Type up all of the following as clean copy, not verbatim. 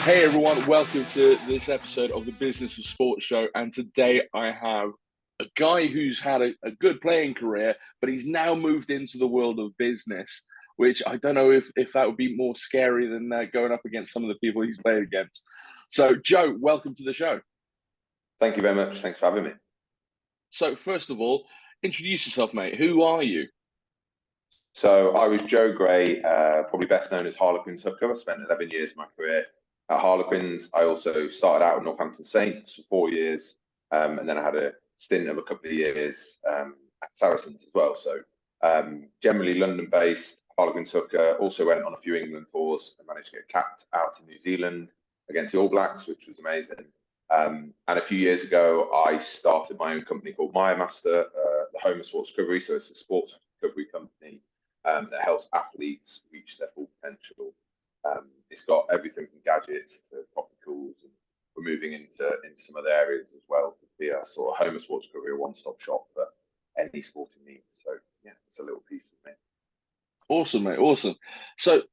Hey everyone, welcome to this episode of the Business of Sport show. And today I have a guy who's had a good playing career, but he's now moved into the world of business, which I don't know if that would be more scary than going up against some of the people he's played against. So Joe, welcome to the show. Thank you very much. Thanks for having me. So first of all, introduce yourself, mate. Who are you? So I was Joe Gray, probably best known as Harlequins hooker. I spent 11 years of my career at Harlequins. I also started out at Northampton Saints for 4 years, and then I had a stint of a couple of years at Saracens as well. So generally London-based, Harlequins hooker. Also went on a few England tours and managed to get capped out in New Zealand against the All Blacks, which was amazing. And a few years ago, I started my own company called MyMaster, the home of sports recovery. So it's a sports recovery company that helps athletes reach their full potential. It's got everything from gadgets to topicals, and we're moving into some other areas as well to be a sort of home of sports recovery, a one-stop shop for any sporting needs. So yeah, it's a little piece of me. Awesome, mate. Awesome. So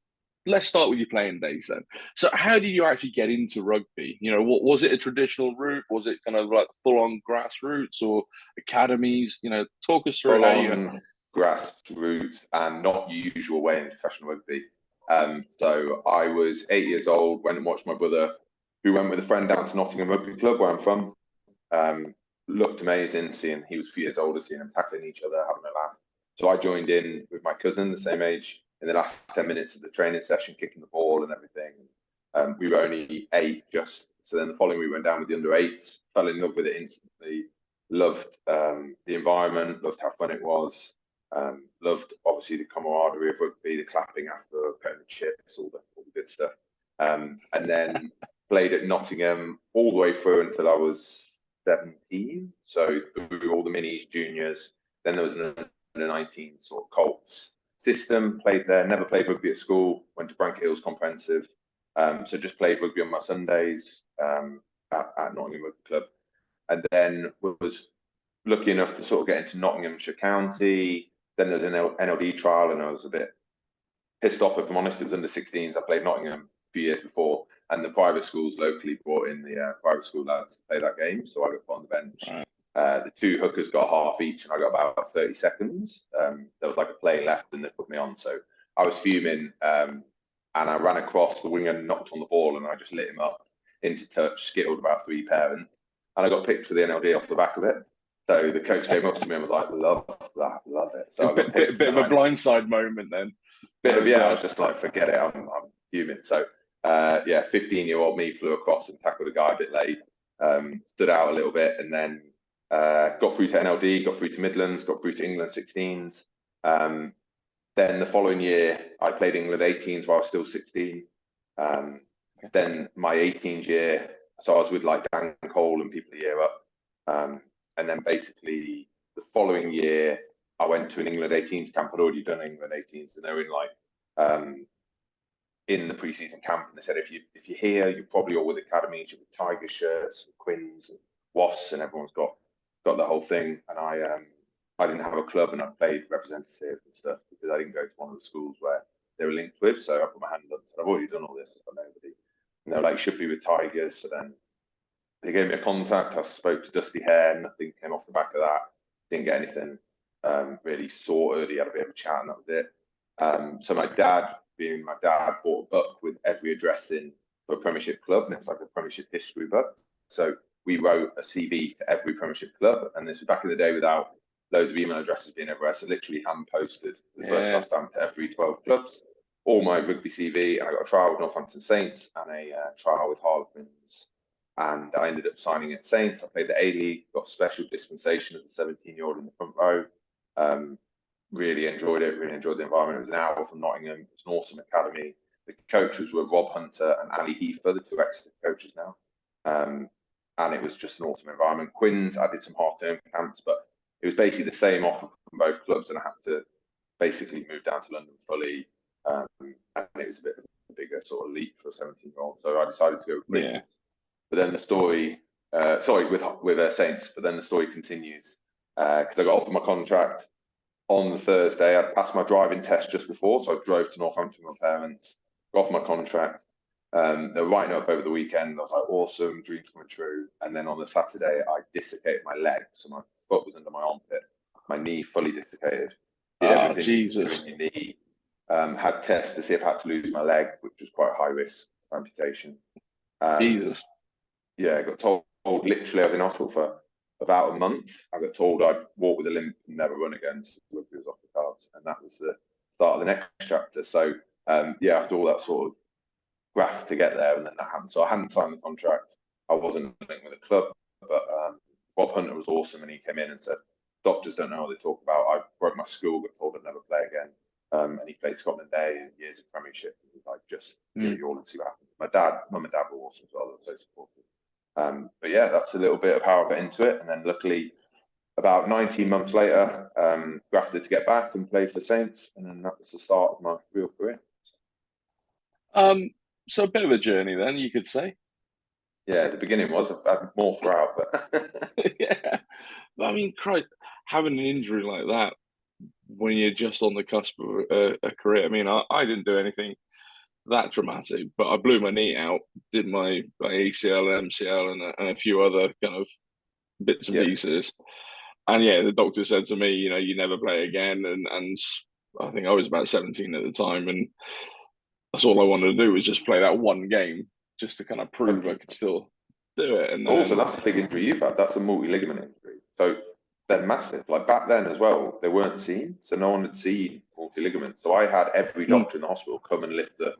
let's start with your playing days then. So how did you actually get into rugby? You know, what was it, a traditional route? Was it kind of like full-on grassroots or academies? You know, talk us through how you... Grassroots and not usual way in professional rugby. So I was 8 years old, went and watched my brother, who went with a friend down to Nottingham Rugby Club, where I'm from. Looked amazing, seeing he was a few years older, seeing them tackling each other, having a laugh. So I joined in with my cousin, the same age, in the last 10 minutes of the training session, kicking the ball and everything. We were only 8 just. So then the following week, we went down with the under 8s, fell in love with it instantly, loved the environment, loved how fun it was. Loved obviously the camaraderie of rugby, the clapping after putting the chips, all the good stuff. And then played at Nottingham all the way through until I was 17. So through all the minis, juniors. Then there was an under 19 sort of Colts system. Played there. Never played rugby at school. Went to Branket Hills Comprehensive. So just played rugby on my Sundays at Nottingham Rugby Club, and then was lucky enough to sort of get into Nottinghamshire County. Then there's an NLD trial, and I was a bit pissed off, if I'm honest. It was under 16s. I played Nottingham a few years before, and the private schools locally brought in the private school lads to play that game. So I got put on the bench. Right. The 2 hookers got half each, and I got about 30 seconds. There was like a play left, and they put me on. So I was fuming, and I ran across the winger, knocked on the ball, and I just lit him up into touch, skittled about 3 parents, and I got picked for the NLD off the back of it. So the coach came up to me and was like, "Love that, love it." So a bit of a blindside moment then. I was just like, "Forget it, I'm human." So 15-year-old me flew across and tackled a guy a bit late, stood out a little bit, and then got through to NLD, got through to Midlands, got through to England 16s. Then the following year, I played England 18s while I was still 16. Then my 18s year, so I was with like Dan Cole and people a year up. And then basically the following year, I went to an England 18s camp. I'd already done England 18s, and they were in like in the pre-season camp. And they said, if you're here, you're probably all with academies, you're with Tigers shirts, and Quins, and Wasps, and everyone's got the whole thing. And I didn't have a club, and I played representative and stuff because I didn't go to one of the schools where they were linked with. So I put my hand up and said, I've already done all this, I've got nobody. And they were like, should be with Tigers. So then they gave me a contact. I spoke to Dusty Hare. Nothing came off the back of that. Didn't get anything really sorted. He had a bit of a chat, and that was it. So my dad, being my dad, bought a book with every address in for a Premiership club, and it was like a Premiership history book. So we wrote a CV to every Premiership club, and this was back in the day without loads of email addresses being everywhere. So literally hand posted the first class stamp to every 12 clubs. All my rugby CV, and I got a trial with Northampton Saints and a trial with Harlequins. And I ended up signing at Saints. I played the A-League, got special dispensation as a 17-year-old in the front row. Really enjoyed it, really enjoyed the environment. It was an hour from Nottingham. It was an awesome academy. The coaches were Rob Hunter and Ali Heifer, the 2 Exeter coaches now. And it was just an awesome environment. Quins, I did some half-term camps, but it was basically the same offer from both clubs, and I had to basically move down to London fully. And it was a bit of a bigger sort of leap for a 17-year-old. So I decided to go with Quins. But then the story, with Saints, but then the story continues. because I got offered my contract on the Thursday. I'd passed my driving test just before, so I drove to Northampton with my parents, got off my contract. They were writing up over the weekend. I was like, awesome, dreams coming true. And then on the Saturday, I dislocated my leg, so my foot was under my armpit. My knee fully dislocated. Did everything you do in your knee. Had tests to see if I had to lose my leg, which was quite high risk amputation. Jesus. Yeah, I got told literally I was in hospital for about a month. I got told I'd walk with a limp and never run again. So rugby was off the cards, and that was the start of the next chapter. So yeah, after all that sort of graft to get there, and then that happened. So I hadn't signed the contract. I wasn't linked with the club, but Bob Hunter was awesome, and he came in and said, "Doctors don't know what they talk about. I broke my skull, got told I'd never play again." And he played Scotland Day and years of Premiership. He was like, "Just give it all and see what happens." Mum and dad were awesome as well. They were so supportive. But yeah, that's a little bit of how I got into it. And then luckily, about 19 months later, grafted to get back and played for Saints. And then that was the start of my real career. So a bit of a journey then, you could say. Yeah, the beginning was. I've had more throughout, but yeah. I mean, Christ, having an injury like that when you're just on the cusp of a career. I mean, I didn't do anything that dramatic, but I blew my knee out, did my ACL, MCL, and a few other kind of bits and pieces. And yeah, the doctor said to me, you never play again. And I think I was about 17 at the time, and that's all I wanted to do was just play that one game, just to kind of prove I could still do it. And also, that's a big injury you've had. That's a multi-ligament injury. So they're massive. Like back then as well, they weren't seen, so no one had seen multi-ligament. So I had every doctor in the hospital come and lift it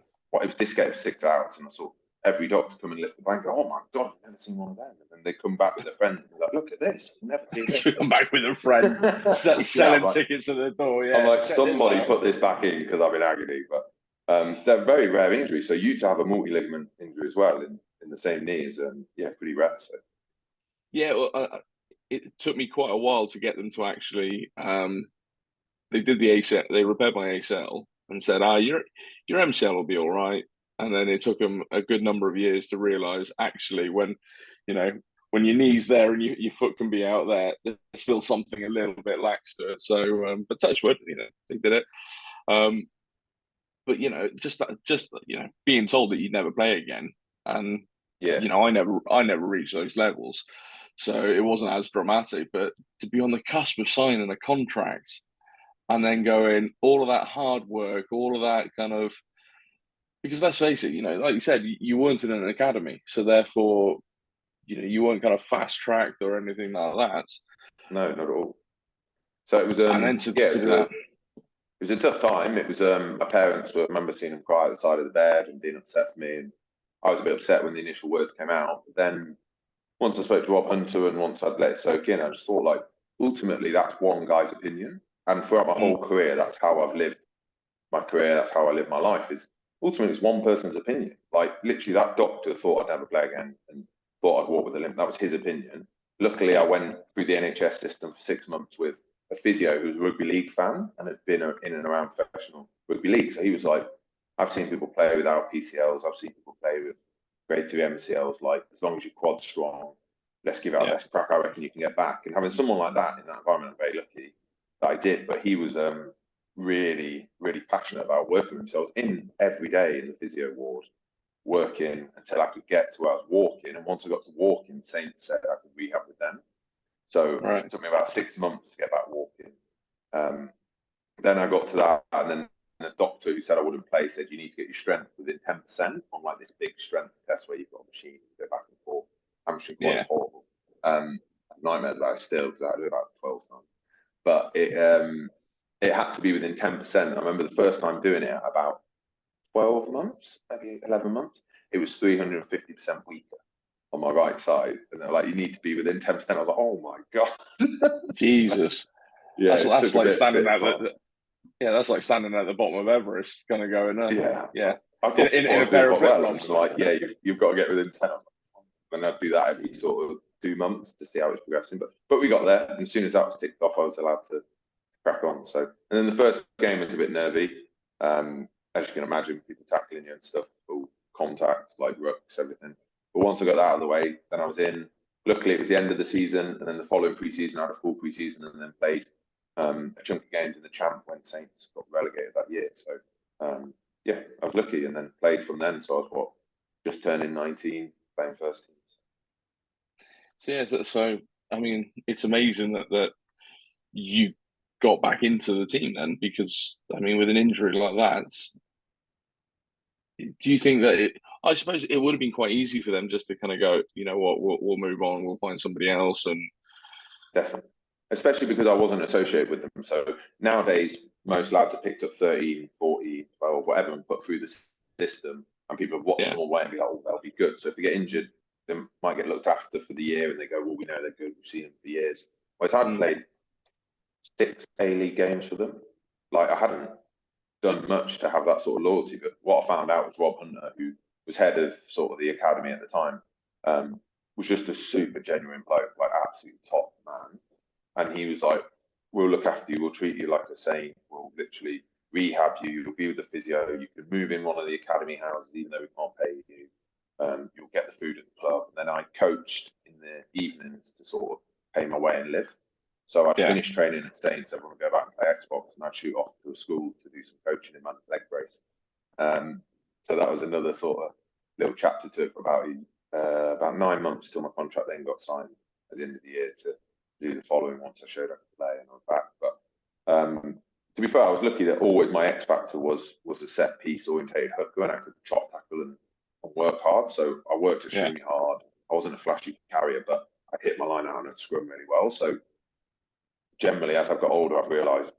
was dislocated for 6 hours, and I saw every doctor come and lift the blanket. Oh my God, I've never seen one of them. And then they come back with their friends and be like, "Look at this, I've never seen this." Come back with a friend, selling tickets at the door. Yeah, I'm like, somebody put this back in because I'm in agony. But they're very rare injuries. So you to have a multi-ligament injury as well in the same knee is pretty rare. So. Yeah, well, it took me quite a while to get them to actually. They did the ACL. They repaired my ACL and said, your MCL will be all right. And then it took them a good number of years to realise actually when your knee's there and your foot can be out there, there's still something a little bit lax to it. So, but touch wood, they did it. But just being told that you'd never play again, and I never reached those levels, so it wasn't as dramatic. But to be on the cusp of signing a contract, and then going all of that hard work, all of that kind of, because let's face it, like you said, you weren't in an academy, so therefore, you weren't kind of fast tracked or anything like that. No, not at all. So it was, and then it was a tough time. It was, my parents I remember seeing them cry at the side of the bed and being upset for me, and I was a bit upset when the initial words came out. But then once I spoke to Rob Hunter and once I'd let it soak in, I just thought, like, ultimately that's one guy's opinion. And throughout my whole career, that's how I've lived my career. That's how I live my life. Is ultimately it's one person's opinion. Like literally, that doctor thought I'd never play again and thought I'd walk with a limp. That was his opinion. Luckily, I went through the NHS system for 6 months with a physio who's a rugby league fan and had been in and around professional rugby league. So he was like, "I've seen people play without PCLs. I've seen people play with grade 2 MCLs. Like as long as your quad's strong, let's give it our best crack. I reckon you can get back." And having someone like that in that environment, I'm very lucky that I did. But he was really, really passionate about working with him. So I was in every day in the physio ward, working until I could get to where I was walking. And once I got to walking, Saints said I could rehab with them. So it took me about 6 months to get back walking. Then I got to that, and then the doctor who said I wouldn't play said you need to get your strength within 10% on like this big strength test where you've got a machine, you go back and forth. Hamstring was horrible. Nightmares about it still because I do about 12 times. But it had to be within 10%. I remember the first time doing it about 12 months, maybe 11 months. It was 350% weaker on my right side. And they're like, you need to be within 10%. I was like, oh my God. Jesus. Yeah, that's like standing at that's like standing at the bottom of Everest, kind of going, yeah. I thought in a pair of flip-flops. Like, you've got to get within 10. And I'd do that every sort of 2 months to see how it's progressing. But we got there, and as soon as that was ticked off, I was allowed to crack on. So, and then the first game was a bit nervy. As you can imagine, people tackling you and stuff, all contact, like rucks, everything. But once I got that out of the way, then I was in, luckily it was the end of the season, and then the following pre-season I had a full pre-season, and then played a chunk of games in the Champ when Saints got relegated that year. So yeah, I was lucky, and then played from then. So I was just turning 19, playing first teams. So yeah, so I mean, it's amazing that you got back into the team then, because I mean, with an injury like that, do you think that I suppose it would have been quite easy for them just to kind of go, you know what, we'll move on, we'll find somebody else, and definitely, especially because I wasn't associated with them. So nowadays, most lads are picked up 13, 14, 12, whatever, and put through the system, and people have watched them all way and be like, oh, they'll be good. So if they get injured, they might get looked after for the year, and they go, well, we know they're good, we've seen them for years. Whereas I'd played 6 A-League games for them. Like, I hadn't done much to have that sort of loyalty, but what I found out was Rob Hunter, who was head of sort of the academy at the time, was just a super genuine bloke, like absolute top man. And he was like, we'll look after you, we'll treat you like a saint, we'll literally rehab you, you'll be with the physio, you can move in one of the academy houses even though we can't pay you, you'll get the food at the club. And then I coached in the evenings to sort of pay my way and live. So I'd finish training at Saints, everyone would go back and play Xbox, and I'd shoot off to a school to do some coaching in my leg brace. So that was another sort of little chapter to it for about 9 months till my contract then got signed at the end of the year to do the following once I showed up to play and I was back. But to be fair, I was lucky that always my X factor was a set piece orientated hooker, and I could chop tackle and work hard. So I worked extremely hard. I wasn't a flashy carrier, but I hit my line out on a scrum really well. So generally, as I've got older, I've realised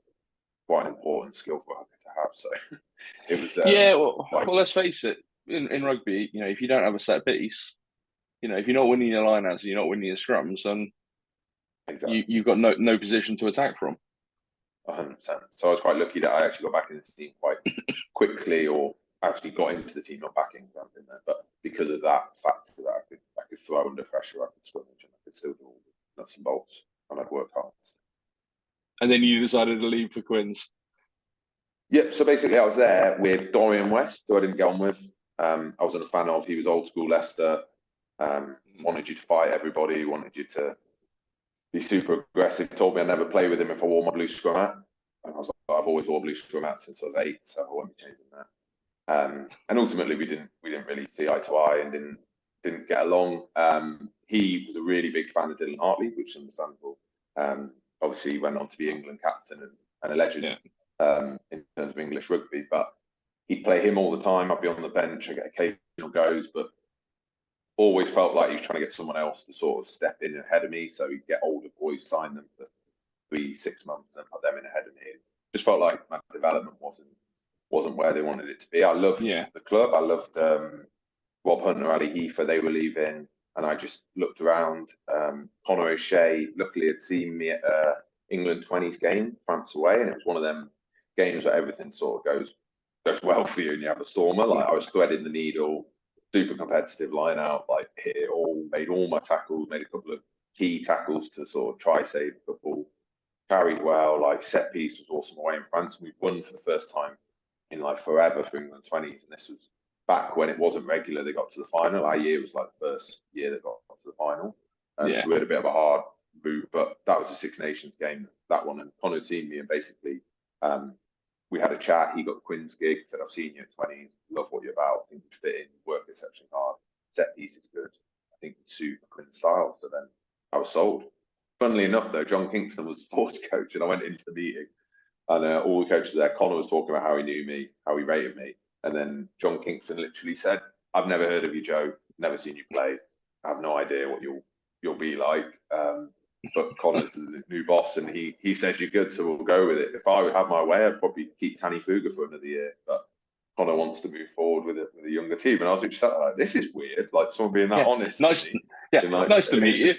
quite an important skill for a hooker to have. So it was well, let's face it, in rugby, you know, if you don't have a set piece, you know, if you're not winning your line outs and you're not winning your scrums, then you've got no position to attack from. 100%. So I was quite lucky that I actually got back into the team quite quickly, or actually got into the team, not back in there, but because of that factor that I could throw under pressure, I could scrimmage, and I could still do all the nuts and bolts, and I'd work hard. And then you decided to leave for Quins. Yep. So basically, I was there with Dorian West, who I didn't get on with. I wasn't a fan of. He was old school Leicester. Wanted you to fight everybody. Wanted you to be super aggressive. Told me I'd never play with him if I wore my blue scrum hat. And I was like, I've always wore blue scrum hat since I was 8, so I won't be changing that. And ultimately, we didn't really see eye to eye and didn't get along. He was a really big fan of Dylan Hartley, which is understandable. Obviously, he went on to be England captain and a legend in terms of English rugby. But he'd play him all the time. I'd be on the bench. I get occasional goes, but always felt like he was trying to get someone else to sort of step in ahead of me. So he'd get older boys, sign them for 3-6 months, and put them in ahead of me. It just felt like my development wasn't where they wanted it to be. I loved the club. I loved Rob Hunter, Ali Heifer. They were leaving, and I just looked around. Conor O'Shea, luckily, had seen me at England 20s game, France away, and it was one of them games where everything sort of goes well for you, and you have a stormer. Like, I was threading the needle, super competitive line out, like hit it all, made all my tackles, made a couple of key tackles to sort of try save a couple, carried well, like set piece was awesome away in France. And we've won for the first time in like forever for England 20s, and this was back when it wasn't regular. They got to the final. Our year was like the first year they got to the final. So we had a bit of a hard route, but that was a Six Nations game, that one. And Conor had seen me, and basically we had a chat. He got the Quins gig, said, I've seen you at 20, love what you're about, I think you fit in, work exceptionally hard, set piece is good, I think you suit the Quins style. So then I was sold. Funnily enough, though, John Kingston was the forwards coach, and I went into the meeting, and all the coaches there, Conor was talking about how he knew me, how he rated me, and then John Kingston literally said, I've never heard of you, Joe, never seen you play, I have no idea what you'll be like, but Connor's the new boss, and he says you're good, so we'll go with it. If I would have my way, I'd probably keep Tanny Fuga for another year, but Connor wants to move forward with a younger team. And I was just like, this is weird, like someone being that honest. Nice, nice to meet you.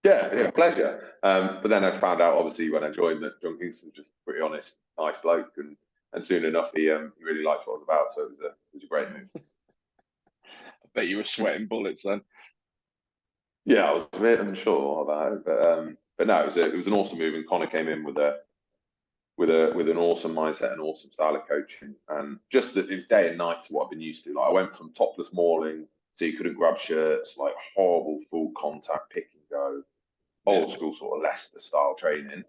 Yeah, pleasure. But then I found out, obviously, when I joined, that John Kingston was just a pretty honest, nice bloke, and soon enough, he really liked what I was about. So it was a great move. I bet you were sweating bullets then. Yeah, I was a bit unsure about it, but no, it was an awesome move, and Connor came in with an awesome mindset, an awesome style of coaching, and just that it was day and night to what I've been used to. Like, I went from topless mauling so you couldn't grab shirts, like horrible full contact pick and go, old school sort of Leicester style training.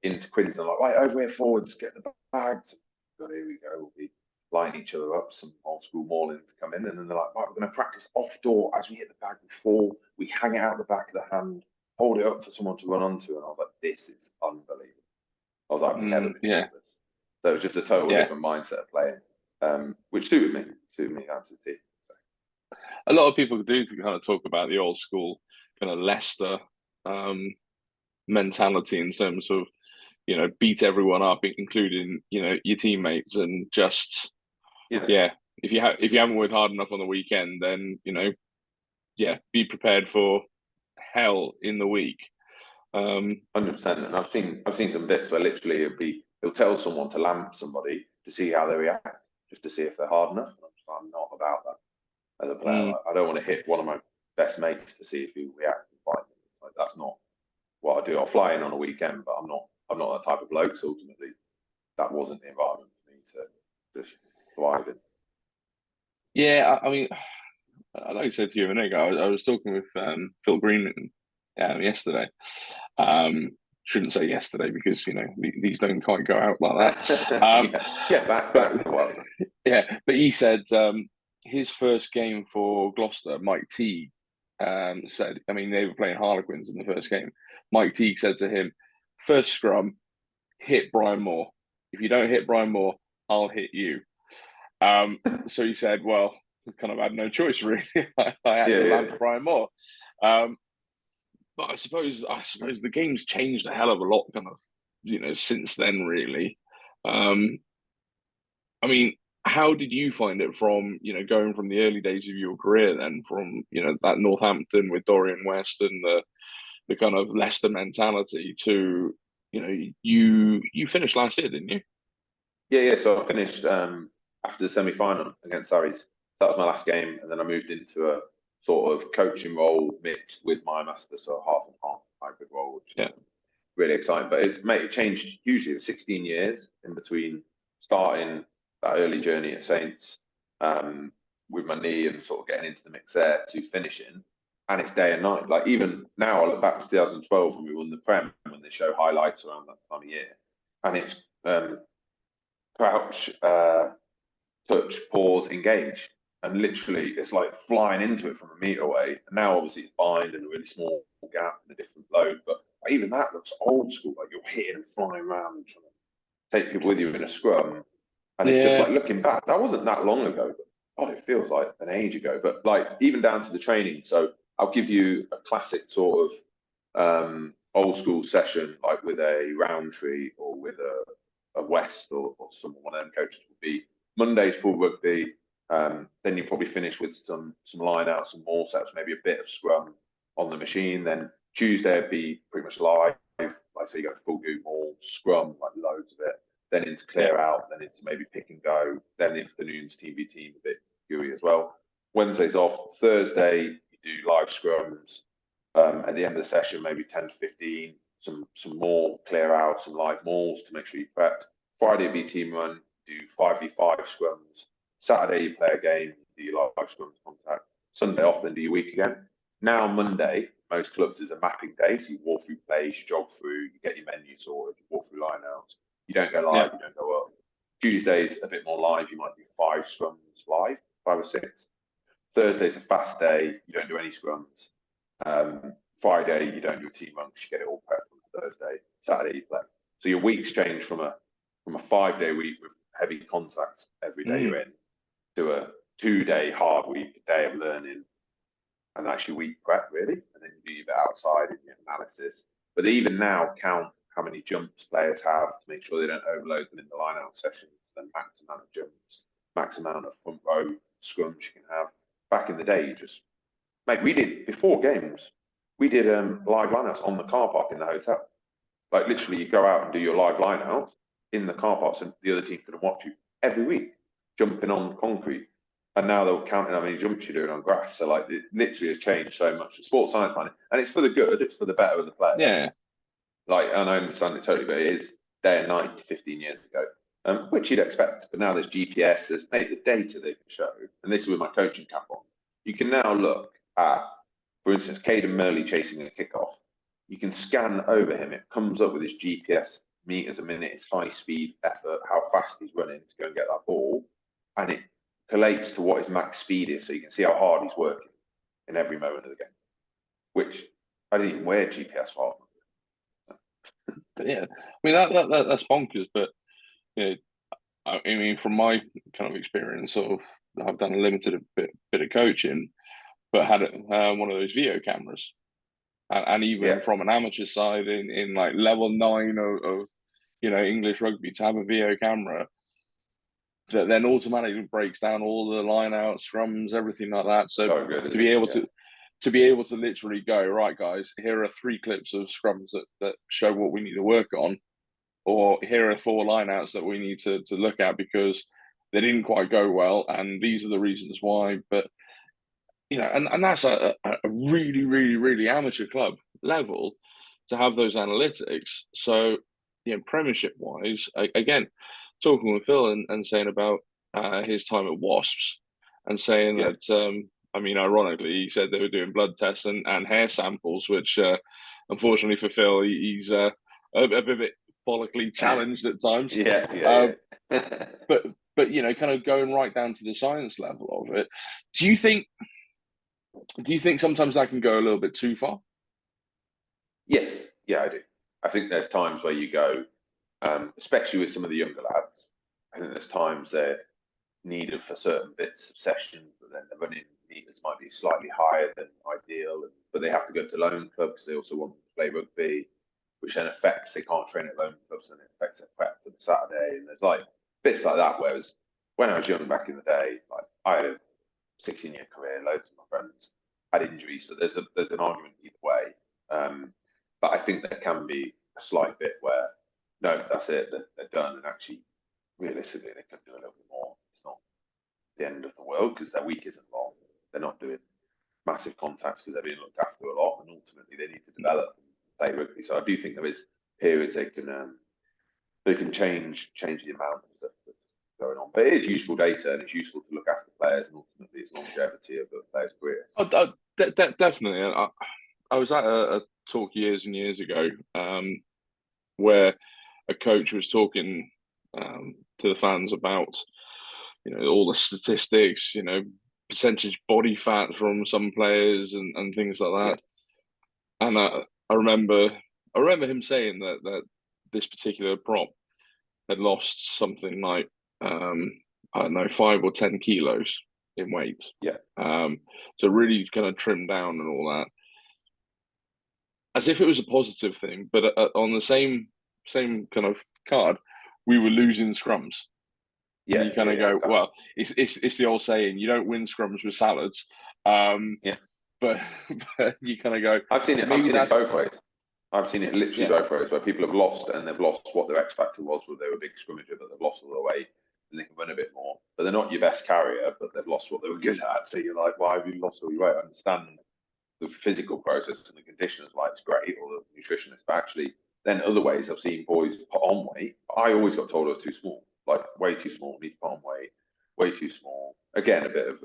Into Quinton, like, right, over here forwards, get the bags. God, here we go. We'll be lining each other up, some old school mauling to come in, and then they're like, right, we're going to practice off door as we hit the bag before we hang it out the back of the hand, hold it up for someone to run onto. And I was like, this is unbelievable. I was like, I've never been taught this. So it was just a total different mindset of playing, which suited me down to the team. So. A lot of people do to kind of talk about the old school kind of Leicester mentality in terms of, beat everyone up, including, your teammates, and just, if you haven't worked hard enough on the weekend, then, be prepared for hell in the week. 100%. And I've seen some bits where literally it'll tell someone to lamp somebody to see how they react, just to see if they're hard enough. And I'm not about that as a player. I don't want to hit one of my best mates to see if he reacts and fight. Like, that's not what I do. I'll fly in on a weekend, but I'm not that type of bloke. So ultimately, that wasn't the environment for me to thrive in. Yeah, I mean, like I said to you, Nick, I was talking with Phil Green yesterday. Shouldn't say yesterday because these don't quite go out like that. Back. Yeah, but he said his first game for Gloucester, Mike Teague said. I mean, they were playing Harlequins in the first game. Mike Teague said to him, "First scrum, hit Brian Moore. If you don't hit Brian Moore, I'll hit you." So he said, "Well, kind of had no choice really. I had to land Brian Moore." But I suppose the game's changed a hell of a lot, kind of, since then, really. I mean, how did you find it from, going from the early days of your career then, from, that Northampton with Dorian West and the kind of Leicester mentality to, you finished last year, didn't you? Yeah. So I finished after the semi-final against Saracens. That was my last game, and then I moved into a sort of coaching role mixed with my master, so half and half hybrid role, which is really exciting. But it changed hugely. The 16 years in between starting that early journey at Saints with my knee and sort of getting into the mix there to finishing, and it's day and night. Like even now, I look back to 2012 when we won the Prem, when they show highlights around that time of year, and it's crouch, touch, pause, engage. And literally, it's like flying into it from a metre away. And now, obviously, it's bind and a really small gap and a different load. But even that looks old school. Like you're hitting and flying around and trying to take people with you in a scrum. And it's just like looking back, that wasn't that long ago. But God, it feels like an age ago. But like even down to the training. So I'll give you a classic sort of old school session, like with a Roundtree or with a West or someone, one of them coaches would be Monday's full rugby. Then you probably finish with some line out, some more sets, maybe a bit of scrum on the machine. Then Tuesday would be pretty much live, like so you go full goo maul, scrum, like loads of it. Then into clear out, then into maybe pick and go. Then the afternoons team v team, a bit gooey as well. Wednesday's off. Thursday you do live scrums. At the end of the session, maybe 10 to 15. Some more clear out, some live mauls to make sure you prepped. Friday would be team run. Do 5v5 scrums. Saturday you play a game, do your live scrums contact. Sunday off, then do your week again. Now Monday, most clubs is a mapping day, so you walk through plays, you jog through, you get your menu sorted, you walk through line outs. You don't go live, you don't go up. Tuesday's a bit more live, you might do 5 scrums live, 5 or 6. Thursday's a fast day, you don't do any scrums. Friday you don't do a team run because you get it all prepped on Thursday. Saturday you play. So your weeks change from a 5-day week with heavy contacts every day you're in to a 2-day hard week, a day of learning, and that's your week prep really. And then you do your bit outside and your analysis. But they even now count how many jumps players have to make sure they don't overload them in the line out session. The max amount of jumps, max amount of front row scrums you can have. Back in the day, we did before games, we did live lineouts on the car park in the hotel. Like literally, you go out and do your live lineouts in the car parks, and the other team could watch you every week jumping on concrete. And now they're counting how many jumps you're doing on grass. So like it literally has changed so much. The sports science money, and it's for the good. It's for the better of the player. Yeah. Like, and I understand it totally, but it is day and night 15 years ago, which you'd expect. But now there's GPS, there's the data they can show, and this is with my coaching cap on. You can now look at, for instance, Caden Murley chasing a kickoff. You can scan over him. It comes up with his GPS meters a minute, his high speed effort, how fast he's running to go and get that ball, and it collates to what his max speed is, so you can see how hard he's working in every moment of the game. Which I didn't even wear GPS for. Yeah, I mean that's bonkers. But you know, I mean, from my kind of experience, I've done a limited bit of coaching, but had one of those video cameras, and even from an amateur side in like level 9 of English rugby, to have a video camera that then automatically breaks down all the line out, scrums, everything like that. So to be able to literally go, right, guys, here are 3 clips of scrums that show what we need to work on, or here are 4 lineouts that we need to look at because they didn't quite go well, and these are the reasons why. But and that's a really, really, really amateur club level to have those analytics. So Premiership wise, again, talking with Phil and saying about his time at Wasps, and saying that I mean, ironically, he said they were doing blood tests and hair samples, which unfortunately for Phil, he's a bit follically challenged at times. But kind of going right down to the science level of it, do you think sometimes that can go a little bit too far? Yes, yeah, I do. I think there's times where you go, especially with some of the younger lads, I think there's times they're needed for certain bits of sessions, but then the running meters might be slightly higher than ideal, but they have to go to loan clubs. They also want to play rugby, which then affects, they can't train at loan clubs, and it affects their prep for the Saturday. And there's like bits like that. Whereas when I was young back in the day, like I had a 16-year career, loads of my friends had injuries, so there's an argument either way. But I think there can be a slight bit where no, that's it, they're done, and actually realistically they could do a little bit more. It's not the end of the world because their week isn't long. They're not doing massive contacts because they're being looked after a lot, and ultimately they need to develop and play rugby. So I do think there is periods they can change the amount of stuff that's going on. But it is useful data, and it's useful to look after players, and ultimately it's longevity of the players' careers. Definitely. I was at a talk years and years ago where a coach was talking to the fans about all the statistics, percentage body fat from some players and things like that. And I remember him saying that this particular prop had lost something like I don't know, 5 or 10 kilos in weight. So really kind of trimmed down and all that, as if it was a positive thing. But on the same kind of card, we were losing scrums. And you kind of go, well, it's the old saying, you don't win scrums with salads. But you kind of go, I've seen it both ways. I've seen it literally both ways, where people have lost, and they've lost what their X factor was, where they were a big scrummager, but they've lost all the weight and they can run a bit more. But they're not your best carrier, but they've lost what they were good at. So you're like, why have you lost all your weight? I understand the physical process and the conditioners, why it's great, or the nutritionist, but actually then other ways I've seen boys put on weight. I always got told I was too small, like way too small, need to put on weight, way too small. Again, a bit of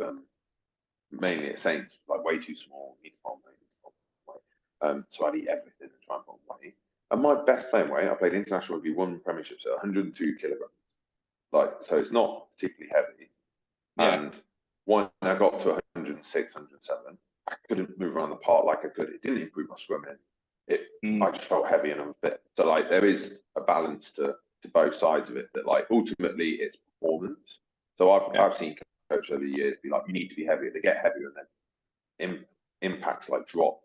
mainly at Saints, like way too small, need to put on weight, so I'd eat everything and try and put on weight. And my best playing weight, I played international rugby, won premierships at 102 kilograms. Like, so it's not particularly heavy. And when I got to 106, 107, I couldn't move around the park like I could. It didn't improve my swimming. I just felt heavy and unfit. So like there is a balance to both sides of it, that like ultimately it's performance. So I've seen coaches over the years be like, you need to be heavier. They get heavier, and then impacts like drop.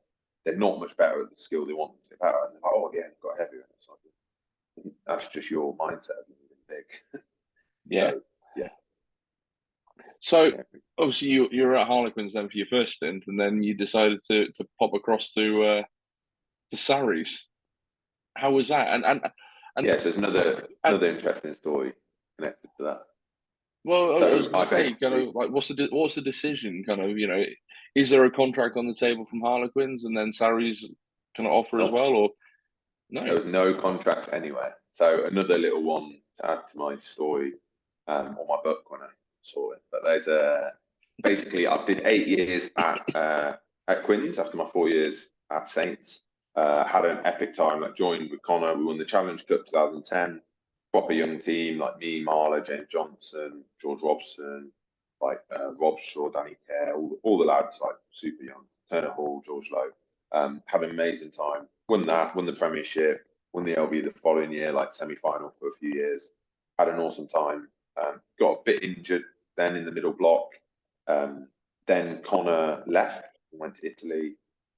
They're not much better at the skill they want to get better, and they're like, oh yeah, they've got heavier. And it's like, that's just your mindset of being big. So obviously you're at Harlequins then for your first stint, and then you decided to pop across to Saracens. How was that? And yes, there's another interesting story connected to that. Well, I was going to say, kind of like, what's the decision? Kind of, is there a contract on the table from Harlequins, and then Saracens kind of offer as well, or no? There was no contract anywhere. So another little one to add to my story, or my book when I saw it. But there's basically, I did 8 years at Quins after my 4 years at Saints. Had an epic time. Like joined with Connor. We won the Challenge Cup 2010. Proper young team like me, Marla, James Johnson, George Robson, like Rob Shaw, Danny Kerr, all the lads like super young. Turner Hall, George Lowe. Had an amazing time. Won the Premiership. Won the LV the following year, like semi-final for a few years. Had an awesome time. Got a bit injured then in the middle block. Then Connor left and went to Italy.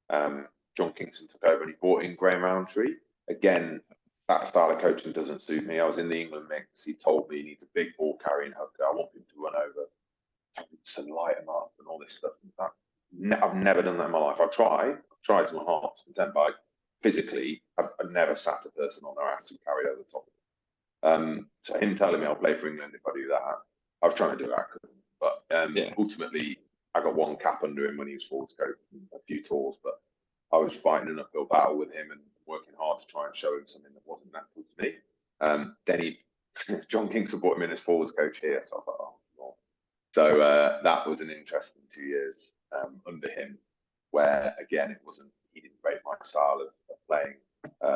John Kingston took over and he brought in Graham Roundtree. Again, that style of coaching doesn't suit me. I was in the England mix. He told me he needs a big ball carrying hooker. I want him to run over and light him up and all this stuff. I've never done that in my life. I've tried to my heart's content, but physically, I've never sat a person on their ass and carried over the top of them. So him telling me I'll play for England if I do that, I was trying to do that, but ultimately I got one cap under him when he was forward coach and a few tours, but I was fighting an uphill battle with him and working hard to try and show him something that wasn't natural to me. Then John Kingston brought him in as forwards coach here, so I was like, oh, God. So that was an interesting 2 years under him, where again he didn't rate my style of playing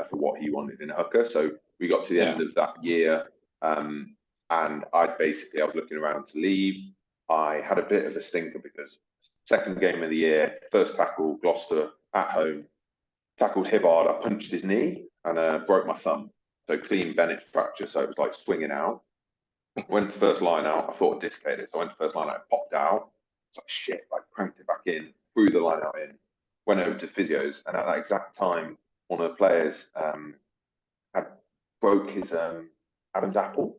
for what he wanted in a hooker. So we got to the end of that year, and I was looking around to leave. I had a bit of a stinker because second game of the year, first tackle, Gloucester at home, tackled Hibbard. I punched his knee and broke my thumb. So clean Bennett fracture. So it was like swinging out. Went to first line out. I thought I dislocated. So I went to first line out, popped out. It's like shit. Like cranked it back in, threw the line out in, went over to physios, and at that exact time, one of the players had broke his Adam's apple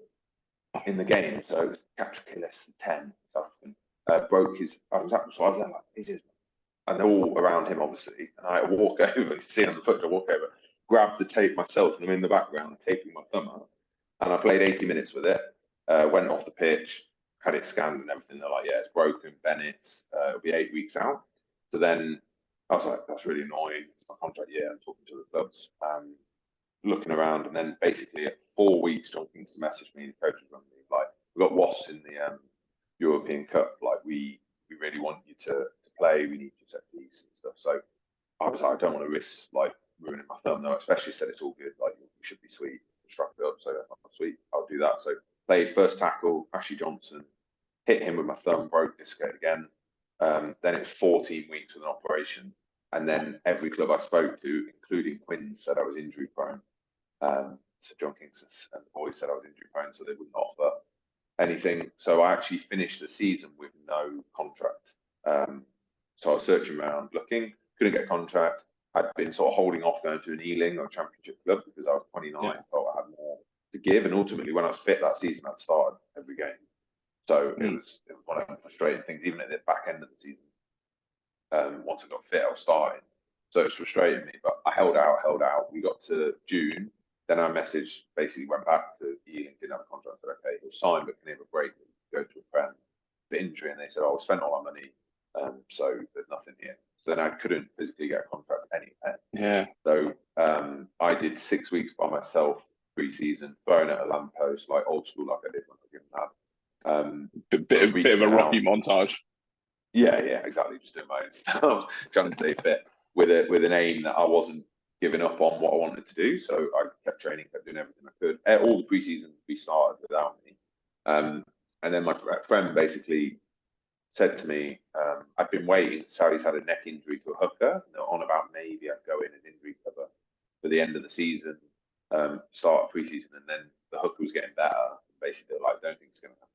in the game. So it was catch Achilles 10. Broke his Adam's apple. So I was there like, is it? And they're all around him, obviously. And I walk over, you see on the footage, I walk over, grab the tape myself, and I'm in the background taping my thumb out. And I played 80 minutes with it, went off the pitch, had it scanned and everything. They're like, yeah, it's broken, Bennett's, it'll be 8 weeks out. So then I was like, that's really annoying. It's my contract year. I'm talking to the clubs, looking around. And then basically at 4 weeks, John Kingston messaged me and the coaches rang me, like, we've got Wasps in the European Cup. Like, we really want you to play. We need you set piece and stuff. So I was like, I don't want to risk like ruining my thumb. No, especially said it's all good. Like, you should be sweet. Struck it up. So that's not sweet. I'll do that. So played first tackle, Ashley Johnson, hit him with my thumb, broke discate again. Then it was 14 weeks with an operation. And then every club I spoke to, including Quins, said I was injury prone. So John Kingston and the boys said I was injury prone, so they wouldn't offer anything. So I actually finished the season with no contract. So I was searching around, looking, couldn't get a contract. I'd been sort of holding off going to an Ealing or a Championship club because I was 29, felt I had more to give. And ultimately, when I was fit that season, I'd started every game. So it was one of the frustrating things, even at the back end of the season. Once I got fit, I was starting. So it was frustrating me, but I held out. We got to June. Then I basically went back to Ealing, didn't have a contract. I said, okay, he'll sign, but can he have a break? Go to a friend for injury. And they said, oh, I spent all our money. So there's nothing here. So then I couldn't physically get a contract anywhere. Yeah. So I did 6 weeks by myself pre-season, throwing at a lamppost, like old school, like I did when I was given that. Bit of a Rocky montage. Yeah, exactly. Just doing my own stuff, trying to stay fit with an aim that I wasn't giving up on what I wanted to do. So I kept training, kept doing everything I could. All the pre-season we started without me. And then my friend basically said to me, I'd been waiting. Sally's had a neck injury to a hooker, on about maybe I'd go in an injury cover for the end of the season, start of pre-season, and then the hooker was getting better. Basically, like, don't think it's going to happen.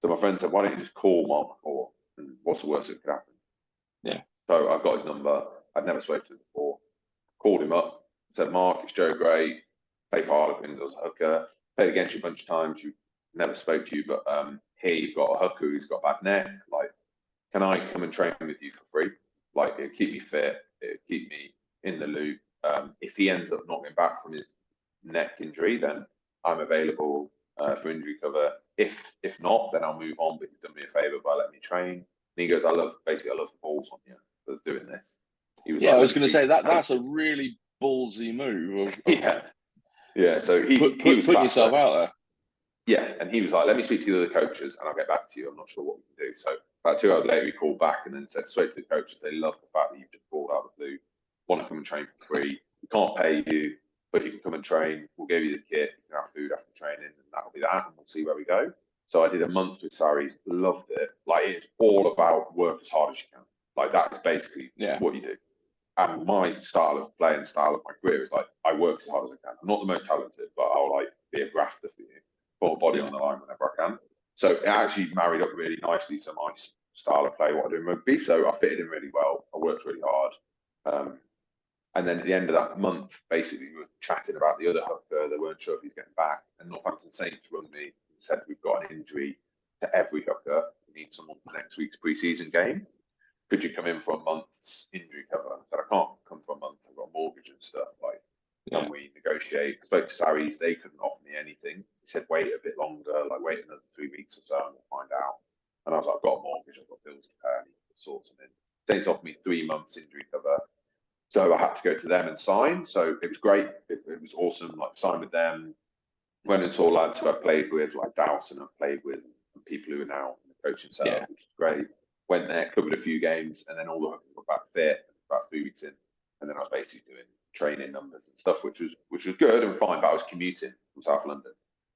So my friend said, why don't you just call Mark McCaw, and what's the worst that could happen? Yeah. So I got his number. I'd never spoken to him before. Called him up, said, Mark, it's Joe Gray, play for Harlequins, I was a hooker, played against you a bunch of times, you never spoke to you, but here you've got a hooker who's got a bad neck, like, can I come and train with you for free? Like, it'll keep me fit, it'll keep me in the loop. If he ends up not getting back from his neck injury, then I'm available for injury cover. If not, then I'll move on, but you've done me a favour by letting me train. And he goes, I love the balls on you for doing this. He was I was going to say that's a really ballsy move. Yeah. So he was put yourself out there. Yeah, and he was like, let me speak to the other coaches and I'll get back to you. I'm not sure what we can do. So about 2 hours later, he called back and then said straight to the coaches, they love the fact that you've just called out of the blue, want to come and train for free. We can't pay you, but you can come and train. We'll give you the kit. You can have food after training, and that'll be that. And we'll see where we go. So I did a month with Sarries, loved it. Like, it's all about work as hard as you can. Like, that is basically what you do. And my style of play and style of my career is like, I work as hard as I can. I'm not the most talented, but I'll like be a grafter for you, put a body on the line whenever I can. So it actually married up really nicely to my style of play, what I do in rugby. So I fitted in really well. I worked really hard. And then at the end of that month, basically, we were chatting about the other hooker. They weren't sure if he's getting back. And Northampton Saints rung me and said, we've got an injury to every hooker. We need someone for next week's pre-season game. Could you come in for a month's injury cover? I said, I can't come for a month. I've got a mortgage and stuff. Like, can we negotiate? I spoke to Sarries. They couldn't offer me anything. He said, wait a bit longer, like wait another 3 weeks or so and we'll find out. And I was like, I've got a mortgage. I've got bills to pay. I need to sort something. Saints offered me 3 months injury cover. So I had to go to them and sign. So it was great. It was awesome. Like, signed with them. Went and saw lads who I played with, like Dowson I've played with, and people who are now in the coaching setup, which is great. Went there, covered a few games, and then all the hookers were back fit about 3 weeks in. And then I was basically doing training numbers and stuff, which was good and fine, but I was commuting from South London.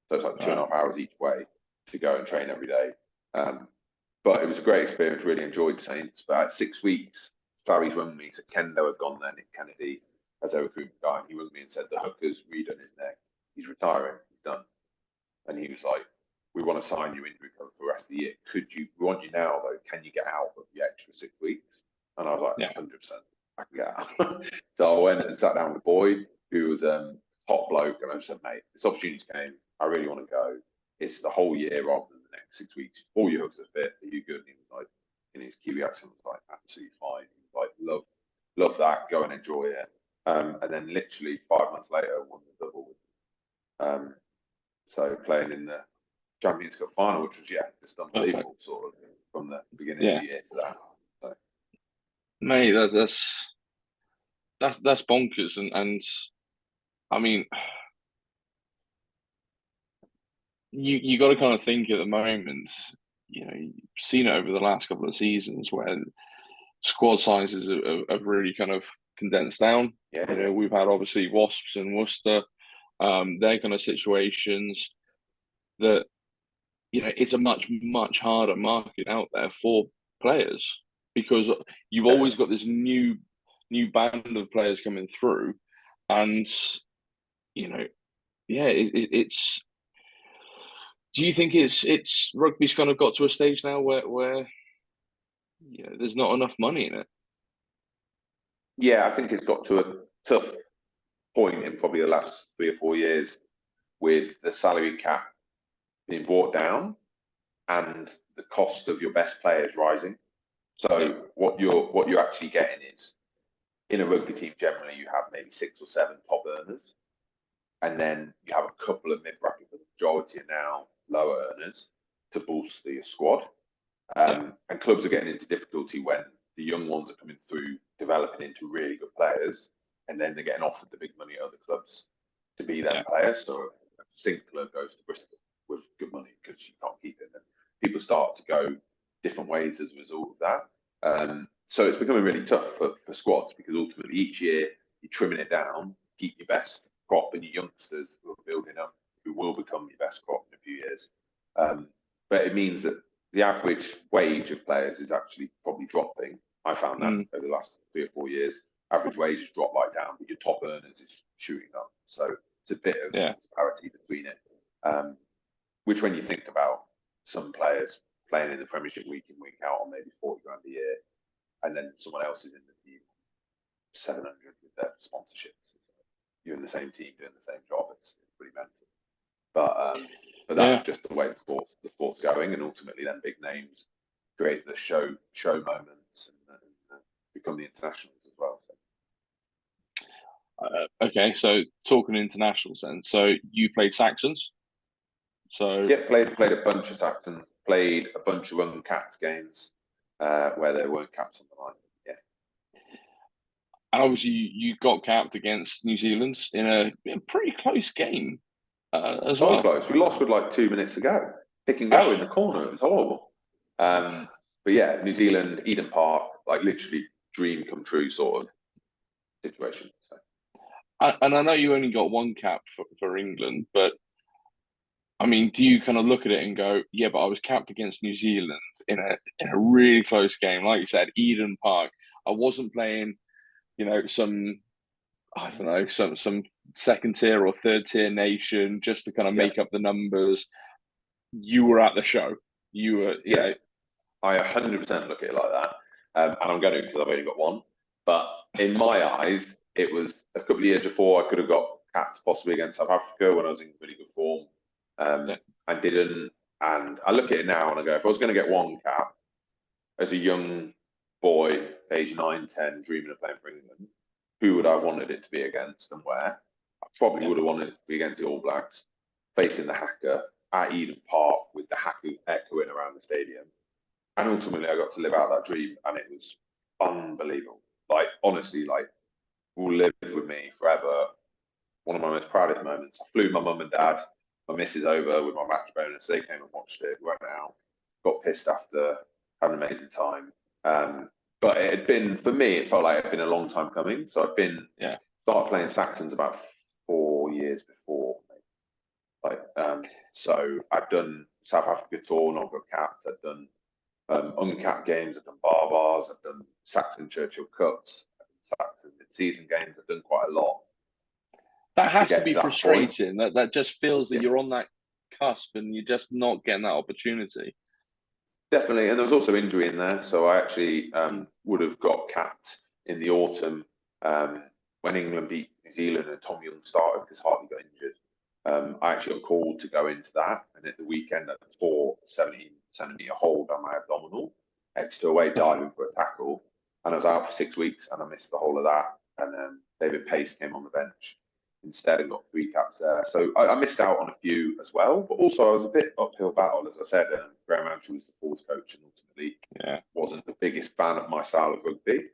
So it's like 2.5 hours each way to go and train every day. But it was a great experience, really enjoyed Saints. But at 6 weeks, Sarries rung me, so Kendo had gone there, Nick Kennedy, as their recruitment guy, and he rung me and said, the hooker's redone his neck. He's retiring, he's done. And he was like, we want to sign you injury cover for the rest of the year. We want you now, though. Can you get out of the extra 6 weeks? And I was like, 100%, I can get out. So I went and sat down with Boyd, who was a top bloke, and I just said, mate, this opportunity came. I really want to go. It's the whole year rather than the next 6 weeks. All your hooks are fit. Are you good? And he was like, in his Kiwi accent, was like, absolutely fine. He was like, love that. Go and enjoy it. And then literally 5 months later, won the double with them. So playing in the Champions Cup final, which was just unbelievable, sort of from the beginning of the year to that. So. Mate, that's bonkers, and I mean, you got to kind of think at the moment. You know, you've seen it over the last couple of seasons where squad sizes have really kind of condensed down. Yeah. You know, we've had obviously Wasps and Worcester. They're kind of situations that, you know, it's a much harder market out there for players because you've always got this new band of players coming through, and you know, it's. Do you think it's rugby's kind of got to a stage now where you know, there's not enough money in it? Yeah, I think it's got to a tough point in probably the last 3 or 4 years with the salary cap being brought down and the cost of your best players rising. So what you're actually getting is, in a rugby team, generally you have maybe 6 or 7 top earners, and then you have a couple of mid-bracket, but the majority are now lower earners to bolster your squad. And clubs are getting into difficulty when the young ones are coming through, developing into really good players, and then they're getting offered the big money at other clubs to be them players. So a Sinclair goes to Bristol with good money because you can't keep it. And people start to go different ways as a result of that. So it's becoming really tough for squads because ultimately each year you're trimming it down, keep your best crop and your youngsters who are building up, who will become your best crop in a few years. But it means that the average wage of players is actually probably dropping. I found that over the last 3 or 4 years. Average wage has dropped right down, but your top earners is shooting up. So it's a bit of disparity between it. Which, when you think about some players playing in the Premiership week in, week out on maybe 40 grand a year, and then someone else is in the team 700 with their sponsorships. You're in the same team doing the same job. It's pretty mental. But that's just the way the sport's going, and ultimately, then big names create the show moments and become the internationals as well. So. Okay, so talking internationals then. So you played Saxons. So played a bunch of Saxons, played a bunch of uncapped games where there weren't caps on the line. And obviously you got capped against New Zealand in a pretty close game. as So well. close. We lost with like 2 minutes to go. Pick and go in the corner. It was horrible. But yeah, New Zealand, Eden Park, like literally dream come true sort of situation. So. And I know you only got one cap for England, but I mean, do you kind of look at it and go, yeah, but I was capped against New Zealand in a really close game, like you said, Eden Park. I wasn't playing, some I don't know, some second tier or third tier nation just to kind of Yeah. make up the numbers. You were at the show. You were, Yeah. I 100% look at it like that. And I'm going to because I've only got one. But in my eyes, it was a couple of years before I could have got capped possibly against South Africa when I was in really good form. I didn't. And I look at it now and I go, if I was going to get one cap as a young boy, age 9, 10, dreaming of playing for England, who would I wanted it to be against and where? I probably would have wanted it to be against the All Blacks, facing the Hacker at Eden Park with the Hacker echoing around the stadium. And ultimately, I got to live out that dream, and it was unbelievable. Like, honestly, like, will live with me forever. One of my most proudest moments. I flew my mum and dad, my missus over with my match bonus. They came and watched it, went out, got pissed after, had an amazing time. But it had been, for me, it felt like it had been a long time coming. So I've been, started playing Saxons about 4 years before. So I've done South Africa tour, not got capped. I've done uncapped games. I've done Barbars. I've done Saxon Churchill Cups. I've done Saxon mid-season games. I've done quite a lot. That has to be frustrating. That just feels that you're on that cusp and you're just not getting that opportunity. Definitely, and there was also injury in there. So I actually would have got capped in the autumn when England beat New Zealand and Tom Young started because Hartley got injured. I actually got called to go into that, and at the weekend I tore 17-centimetre hold on my abdominal, extra away diving for a tackle, and I was out for 6 weeks, and I missed the whole of that. And then David Pace came on the bench instead and got 3 caps there. So I missed out on a few as well, but also I was a bit uphill battle, as I said. Graham Andrew was the forwards coach and ultimately wasn't the biggest fan of my style of rugby.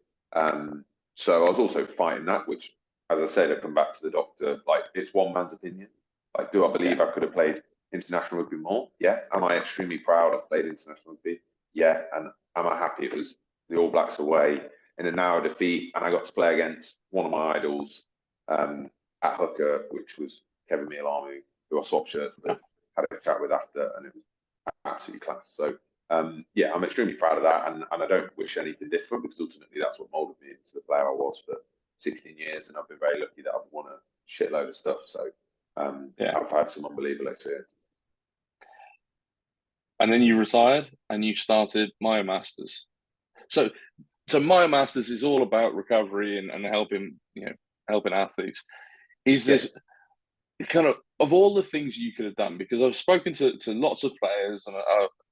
So I was also fighting that, which, as I said, I come back to the doctor, like, it's one man's opinion. Like, do I believe I could have played international rugby more? Yeah. Am I extremely proud I've played international rugby? Yeah. And am I happy it was the All Blacks away in a narrow defeat and I got to play against one of my idols at hooker, which was Kevin Mialamu, who I swapped shirts with, had a chat with after, and it was absolutely class. So I'm extremely proud of that, and I don't wish anything different because ultimately that's what molded me into the player I was for 16 years, and I've been very lucky that I've won a shitload of stuff. So I've had some unbelievable experience. And then you retired and you started Myo Masters. So Myo Masters is all about recovery and helping athletes. Is this kind of all the things you could have done? Because I've spoken to lots of players and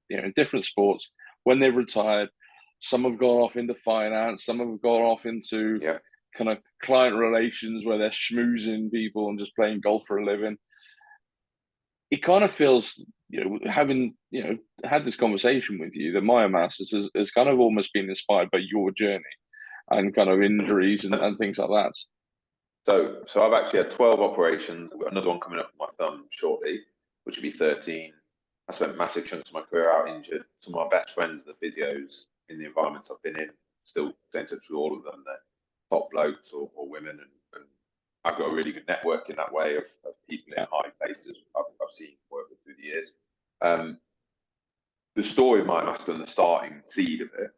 in different sports when they've retired. Some have gone off into finance, some have gone off into kind of client relations where they're schmoozing people and just playing golf for a living. It kind of feels, having had this conversation with you, that Myo Masters has kind of almost been inspired by your journey and kind of injuries and things like that. So I've actually had 12 operations. I've got another one coming up with my thumb shortly, which will be 13. I spent massive chunks of my career out injured. Some of my best friends are the physios in the environments I've been in. Still stay in touch with all of them. They're top blokes or women, and I've got a really good network in that way of people in high places I've seen work with through the years. The story of Myo Master and the starting seed of it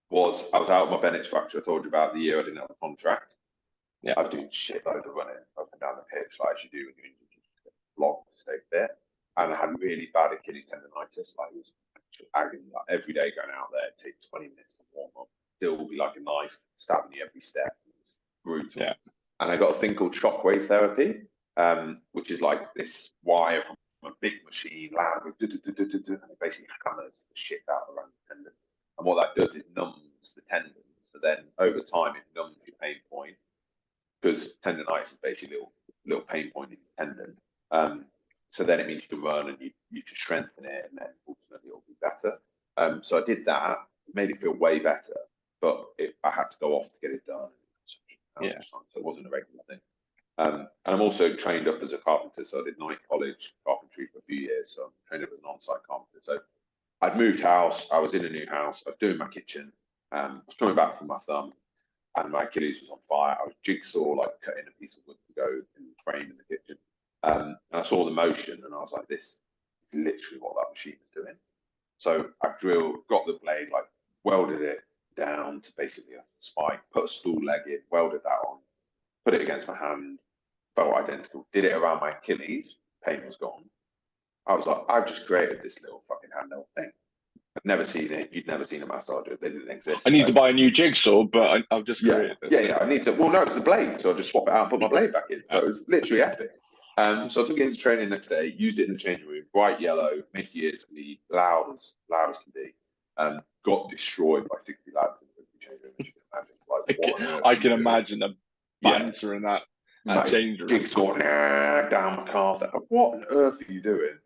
was I was out with my Bennett's fracture. I told you about the year I didn't have a contract. I was doing shitload of running up and down the pitch, like as you do when you're injured, you just get blocked to stay fit. And I had really bad Achilles tendonitis. Like, it was agony. Like, every day going out there, take 20 minutes to warm up, still be like a knife stabbing you every step. It was brutal. Yeah. And I got a thing called shockwave therapy, which is like this wire from a big machine, loud, and it basically hammers the shit out around the tendon. And what that does, it numbs the tendon. So then over time, it numbs your pain point, because tendonitis is basically a little pain point in your tendon. So then it means you can run and you can strengthen it, and then ultimately it'll be better. So I did that, made it feel way better, but I had to go off to get it done. So it wasn't a regular thing. And I'm also trained up as a carpenter, so I did night college carpentry for a few years. So I'm trained up as an on-site carpenter. So I'd moved house. I was in a new house. I was doing my kitchen. I was coming back from my thumb, and my Achilles was on fire. I was jigsaw, like cutting a piece of wood to go in the frame in the kitchen. And I saw the motion, and I was like, "This is literally what that machine is doing." So I drilled, got the blade, like welded it down to basically a spike, put a stool leg in, welded that on, put it against my hand, felt identical, did it around my Achilles, pain was gone. I was like, I've just created this little fucking handheld thing. I've never seen it. You'd never seen a massager. They didn't exist. I need to buy a new jigsaw, but I've just created this. Yeah. I need to. Well, no, it's the blade, so I just swap it out and put my blade back in. So it was literally epic. So I took it into training the next day, used it in the changing room, bright yellow, make your ears bleed, loud as can be. Got destroyed by 60 lads in the changing room, as you can imagine. Like, what on earth I can imagine the banter in that change room. Jigsaw down my calf. What on earth are you doing?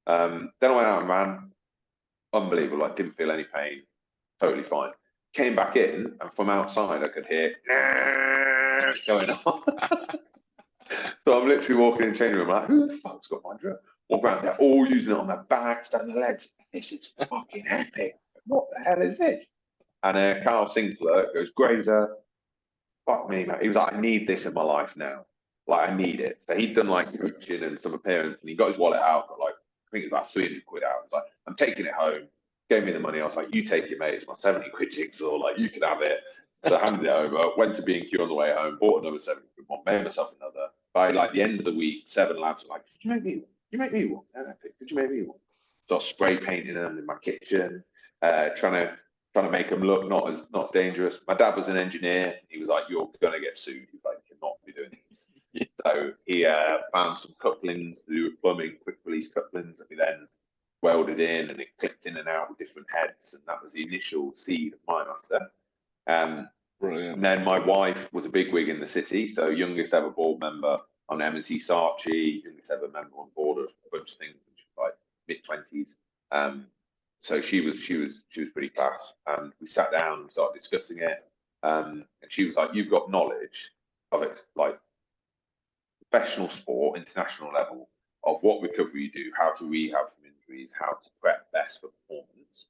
Then I went out and ran. Unbelievable. Like, didn't feel any pain. Totally fine. Came back in, and from outside I could hear going on. So I'm literally walking in the changing room, like, who the fuck's got my drill? Walk around, they're all using it on their backs, down their legs. This is fucking epic. What the hell is this? And Carl Sinclair goes, Grazer, fuck me, mate. He was like, I need this in my life now. Like, I need it. So he'd done like coaching and some appearance, and he got his wallet out, got like, I think it was about 300 quid out. He's like, I'm taking it home. Gave me the money. I was like, you take it, mate. It's my 70 quid jigsaw. Like, you can have it. So I handed it over, went to B&Q on the way home, bought another 70 quid one, made myself another. By like the end of the week, 7 lads were like, could you make me one? You make me one? Could you make me one? So I was spray painting them in my kitchen, trying to make them look not as dangerous. My dad was an engineer. He was like, you're going to get sued. He's like, you cannot be doing this. So he found some couplings to do with plumbing, quick release couplings that we then welded in, and it clipped in and out with different heads. And that was the initial seed of my master. Brilliant. And then my wife was a bigwig in the city, so youngest ever board member on M&C Sarchi, youngest ever member on board of a bunch of things, which was like mid-20s. So she was pretty class, and we sat down and started discussing it. And she was like, "You've got knowledge of it, like professional sport, international level, of what recovery you do, how to rehab from injuries, how to prep best for performance."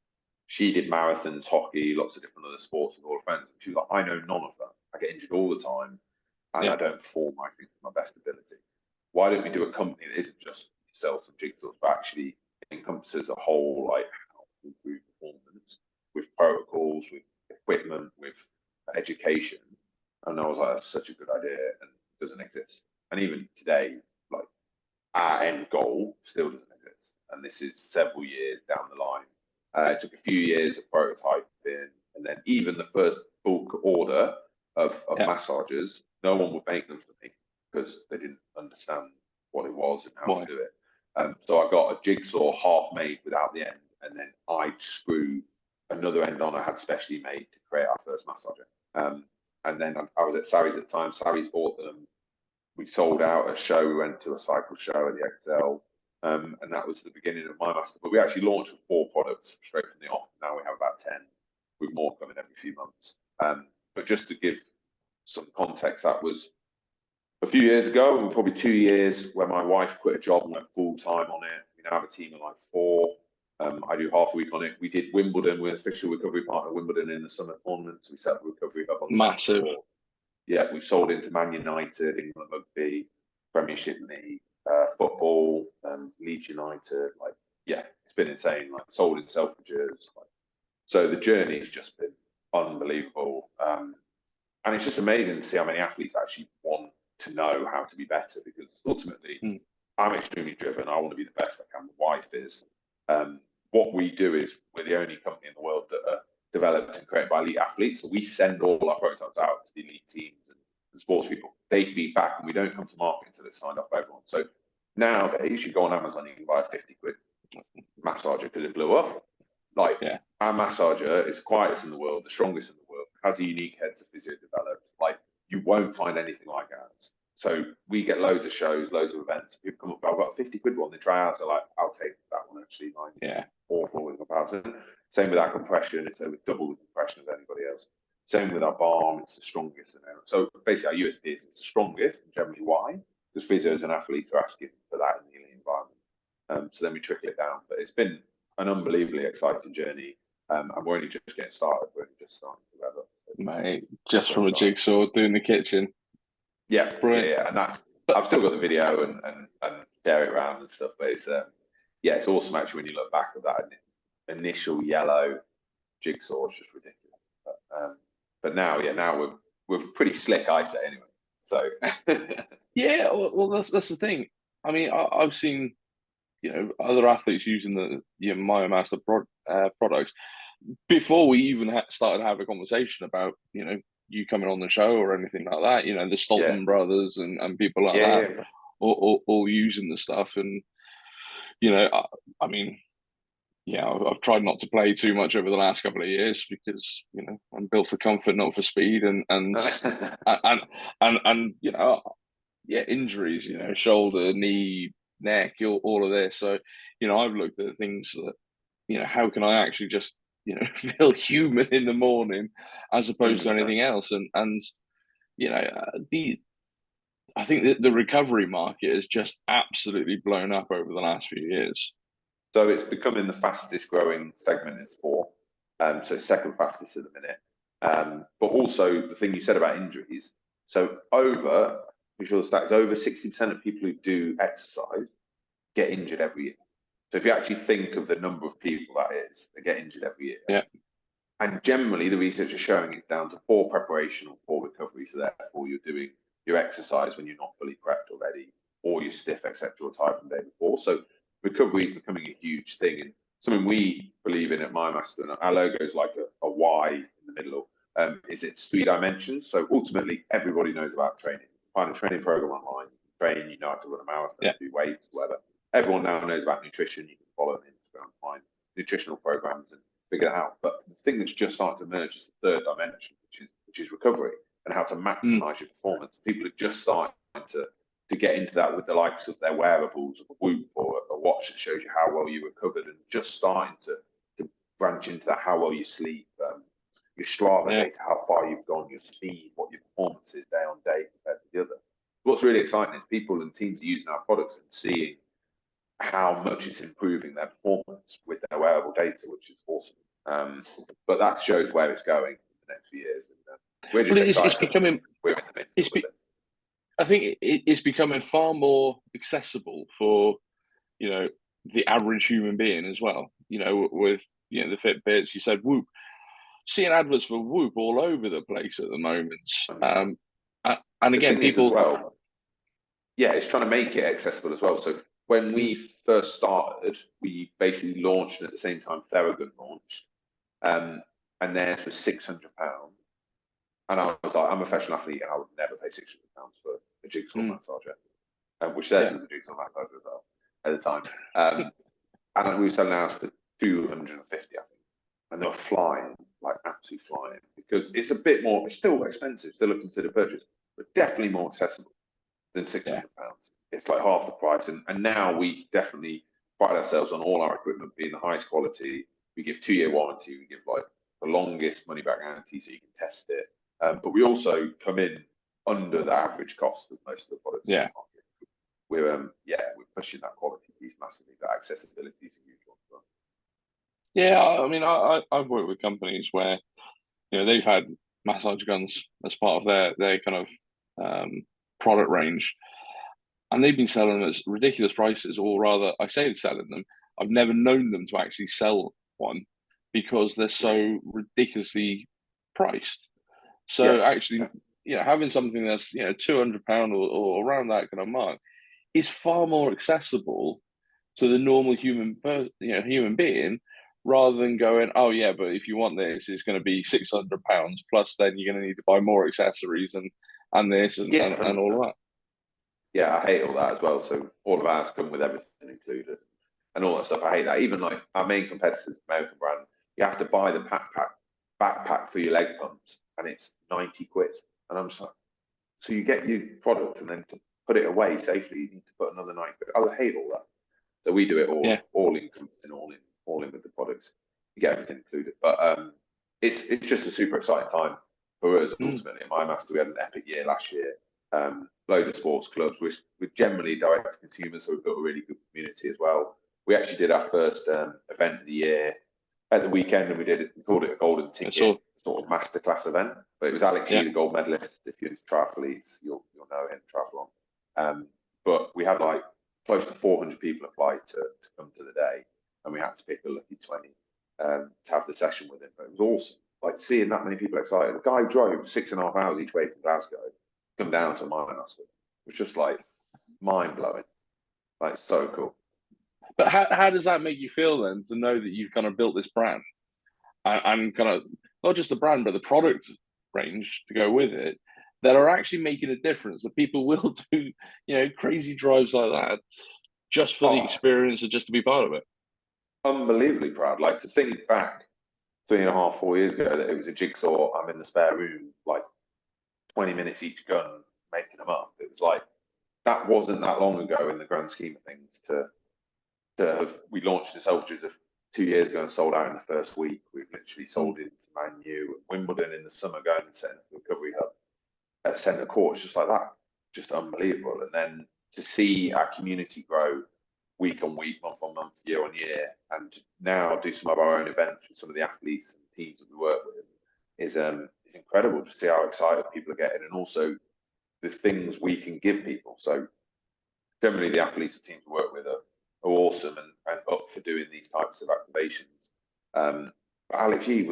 She did marathons, hockey, lots of different other sports with all her friends. She was like, I know none of that. I get injured all the time, and I don't perform, I think, to my best ability. Why don't we do a company that isn't just sell some jigsaws, but actually encompasses a whole, like, how to improve performance with protocols, with equipment, with education? And I was like, that's such a good idea, and it doesn't exist. And even today, like, our end goal still doesn't exist. And this is several years down the line. It took a few years of prototyping, and then even the first bulk order of massagers, no one would make them for me because they didn't understand what it was and how to do it. So I got a jigsaw half made without the end, and then I screwed another end on I had specially made to create our first massager. And then I was at Sarries at the time. Sarries bought them. We sold out a show. We went to a cycle show at the Excel. And that was the beginning of my master. But we actually launched with 4 products straight from the off. Now we have about 10, with more coming every few months. But just to give some context, that was a few years ago, and probably 2 years, where my wife quit a job and went full time on it. We now have a team of like 4. I do half a week on it. We did Wimbledon. We're official recovery partner of Wimbledon in the summer tournaments. We set up a recovery hub on massive. Yeah, we've sold into Man United, England Rugby, Premiership League, football, Leeds United. Like, yeah, it's been insane. Like, sold in Selfridges. So the journey's just been unbelievable, and it's just amazing to see how many athletes actually want to know how to be better, because ultimately, I'm extremely driven. I want to be the best I can. My wife is. What we do is we're the only company in the world that are developed and created by elite athletes. So we send all our prototypes out to the elite teams and sports people. They feed back, and we don't come to market until it's signed off by everyone. So nowadays, you go on Amazon, you can buy a 50 quid massager because it blew up. Like, our massager is the quietest in the world, the strongest in the world, has a unique head to physio developed. Like, you won't find anything like ours. So we get loads of shows, loads of events. People come up, I've got a 50 quid one. They try out, so like, I'll take that one actually. Mine awful in comparison. Same with our compression, it's over double the compression of anybody else. Same with our balm, it's the strongest. So basically, our USP is it's the strongest, and generally why? Because because physios and athletes are asking for that in the elite environment. So then we trickle it down. But it's been an unbelievably exciting journey, and we're only just getting started. We're only just starting to rev up. Mate, just from a jigsaw doing the kitchen. Yeah, Brilliant. yeah, and that's I've still got the video and share it around and stuff. But it's it's awesome actually when you look back at that initial yellow jigsaw. It's just ridiculous. But now we're pretty slick, I say anyway. So yeah, well that's the thing. I mean, I've seen other athletes using the MyoMaster products before we even started having a conversation about you coming on the show or anything like that. The Stolten brothers and people like that, all using the stuff. And I mean, I've tried not to play too much over the last couple of years because I'm built for comfort, not for speed, and injuries, shoulder, knee, neck, all of this. So I've looked at things that how can I actually just feel human in the morning as opposed to anything else, and I think that the recovery market has just absolutely blown up over the last few years. So it's becoming the fastest growing segment in sport. So second fastest at the minute. But also the thing you said about injuries. So over 60% of people who do exercise get injured every year. So if you actually think of the number of people that is, they get injured every year. Yeah. And generally the research is showing it's down to poor preparation or poor recovery. So therefore you're doing your exercise when you're not fully prepped already, or you're stiff, etc., or tired from the day before. So recovery is becoming a huge thing, and something we believe in at MyoMaster. And our logo is like a Y in the middle. Is it's 3 dimensions. So ultimately, everybody knows about training. Find a training program online, train. You know how to run a marathon, do weights, whatever. Everyone now knows about nutrition. You can follow on Instagram, find nutritional programs, and figure that out. But the thing that's just starting to emerge is the 3rd dimension, which is recovery and how to maximize your performance. People are just starting to get into that with the likes of their wearables, a Whoop or a watch that shows you how well you recovered, and just starting to branch into that, how well you sleep, your Strava data, how far you've gone, your speed, what your performance is day on day compared to the other. What's really exciting is people and teams are using our products and seeing how much it's improving their performance with their wearable data, which is awesome. But that shows where it's going in the next few years. And we're just excited. It's becoming. We're in the midst of it. I think it's becoming far more accessible for the average human being as well. With the Fitbits, you said Whoop. Seeing adverts for Whoop all over the place at the moment. And again, people. It's trying to make it accessible as well. So when we first started, we basically launched, and at the same time, Theragun launched, and theirs was £600. And I was like, I'm a professional athlete, and I would never pay £600 for a jigsaw massager, which theirs was a jigsaw massager as well at the time. And we were selling ours for 250, I think, and they were flying, like absolutely flying, because it's a bit more. It's still expensive, still a considered purchase, but definitely more accessible than £600. It's like half the price, and now we definitely pride ourselves on all our equipment being the highest quality. We give 2-year warranty. We give like the longest money back guarantee, so you can test it. But we also come in under the average cost of most of the products in the market. We're pushing that quality piece massively. That accessibility is a huge one as well. Yeah, I mean, I've worked with companies where they've had massage guns as part of their kind of product range, and they've been selling them at ridiculous prices, or rather, I say selling them. I've never known them to actually sell one because they're so ridiculously priced. So actually, having something that's £200 or around that kind of mark is far more accessible to the normal human being, rather than going, oh yeah, but if you want this, it's going to be £600 plus. Then you're going to need to buy more accessories and this and all of that. Yeah, I hate all that as well. So all of ours come with everything included and all that stuff. I hate that. Even like our main competitors, American brand, you have to buy the backpack for your leg pumps, and it's 90 quid. And I'm just like, so you get your product, and then to put it away safely, you need to put another 90 quid. I hate all that. So we do it all encompassing, all in with the products. You get everything included. But it's just a super exciting time for us ultimately. At MyoMaster, we had an epic year last year. loads of sports clubs. We're generally direct to consumers, so we've got a really good community as well. We actually did our first event of the year at the weekend, and we called it a golden ticket sort of masterclass event. But it was Alex Yee, the gold medalist. If you're into triathletes, you'll know him, triathlon. But we had like close to 400 people apply to come to the day, and we had to pick a lucky 20 to have the session with him. But it was awesome, like seeing that many people excited. The guy drove 6.5 hours each way from Glasgow, come down to mine. It was just like mind blowing, like so cool. But how does that make you feel then, to know that you've kind of built this brand and kind of not just the brand but the product range to go with it, that are actually making a difference, that people will do, crazy drives like that just for the experience and just to be part of it? Unbelievably proud. Like, to think back 3.5, 4 years ago that it was a jigsaw, I'm in the spare room, like 20 minutes each gun, making them up. It was like, that wasn't that long ago in the grand scheme of things we launched the soldiers 2 years ago and sold out in the first week. We've literally sold into Man U and Wimbledon in the summer, going and setting up the recovery hub at centre court. It's just like that, just unbelievable. And then to see our community grow week on week, month on month, year on year, and now do some of our own events with some of the athletes and teams that we work with is incredible to see how excited people are getting, and also the things we can give people. So generally the athletes and teams we work with are awesome and up for doing these types of activations. But Alex Yee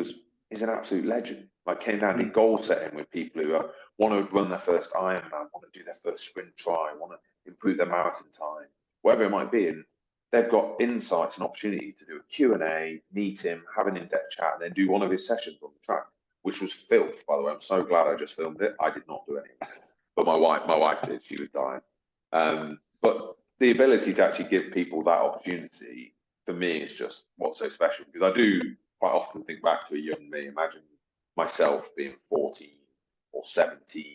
is an absolute legend. Like, came down, did goal setting with people who want to run their first Ironman, want to do their first sprint try, want to improve their marathon time, whatever it might be. And they've got insights and opportunity to do a Q&A, meet him, have an in-depth chat, and then do one of his sessions on the track, which was filth, by the way. I'm so glad I just filmed it. I did not do any, but my wife did. She was dying. But the ability to actually give people that opportunity, for me, is just what's so special, because I do quite often think back to a young me. Imagine myself being 14 or 17,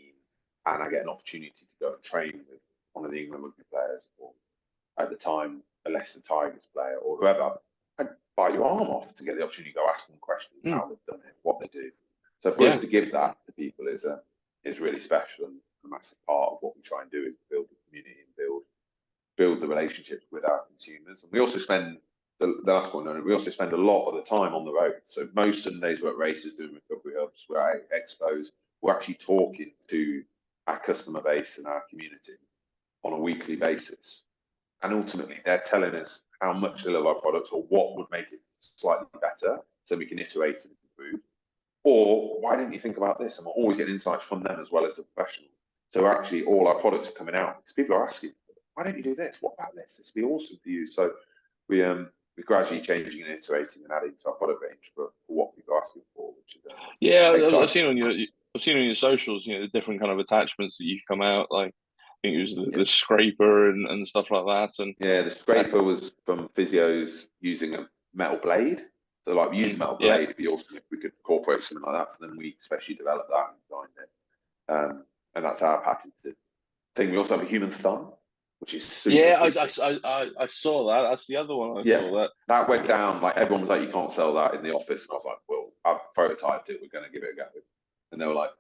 and I get an opportunity to go and train with one of the England rugby players, or at the time a Leicester Tigers player, or whoever. I'd bite your arm off to get the opportunity to go ask them questions, how they've done it, what they do. So for us to give that to people is really special, and a massive part of what we try and do is build the community and build the relationships with our consumers. And we also spend the last one, we also spend a lot of the time on the road. So most Sundays we're at races, doing recovery hubs, we're at expos, we're actually talking to our customer base and our community on a weekly basis. And ultimately they're telling us how much they love our products, or what would make it slightly better so we can iterate and improve. Or why didn't you think about this? And we're always getting insights from them as well as the professional. So actually all our products are coming out because people are asking, why don't you do this? What about this? This would be awesome for you. So we're gradually changing and iterating and adding to our product range for what people are asking for, which is I've seen on your socials, the different kind of attachments that you've come out. Like, I think it was the scraper and stuff like that. And the scraper was from physios using a metal blade. So like, we use a metal blade, it'd be awesome if we could incorporate something like that. So then we specially developed that and designed it. And that's our patented thing. We also have a human thumb, which is super. I saw that. That's the other one. I saw that went down. Like, everyone was like, you can't sell that in the office. And I was like, well, I've prototyped it. We're going to give it a go. And they were like,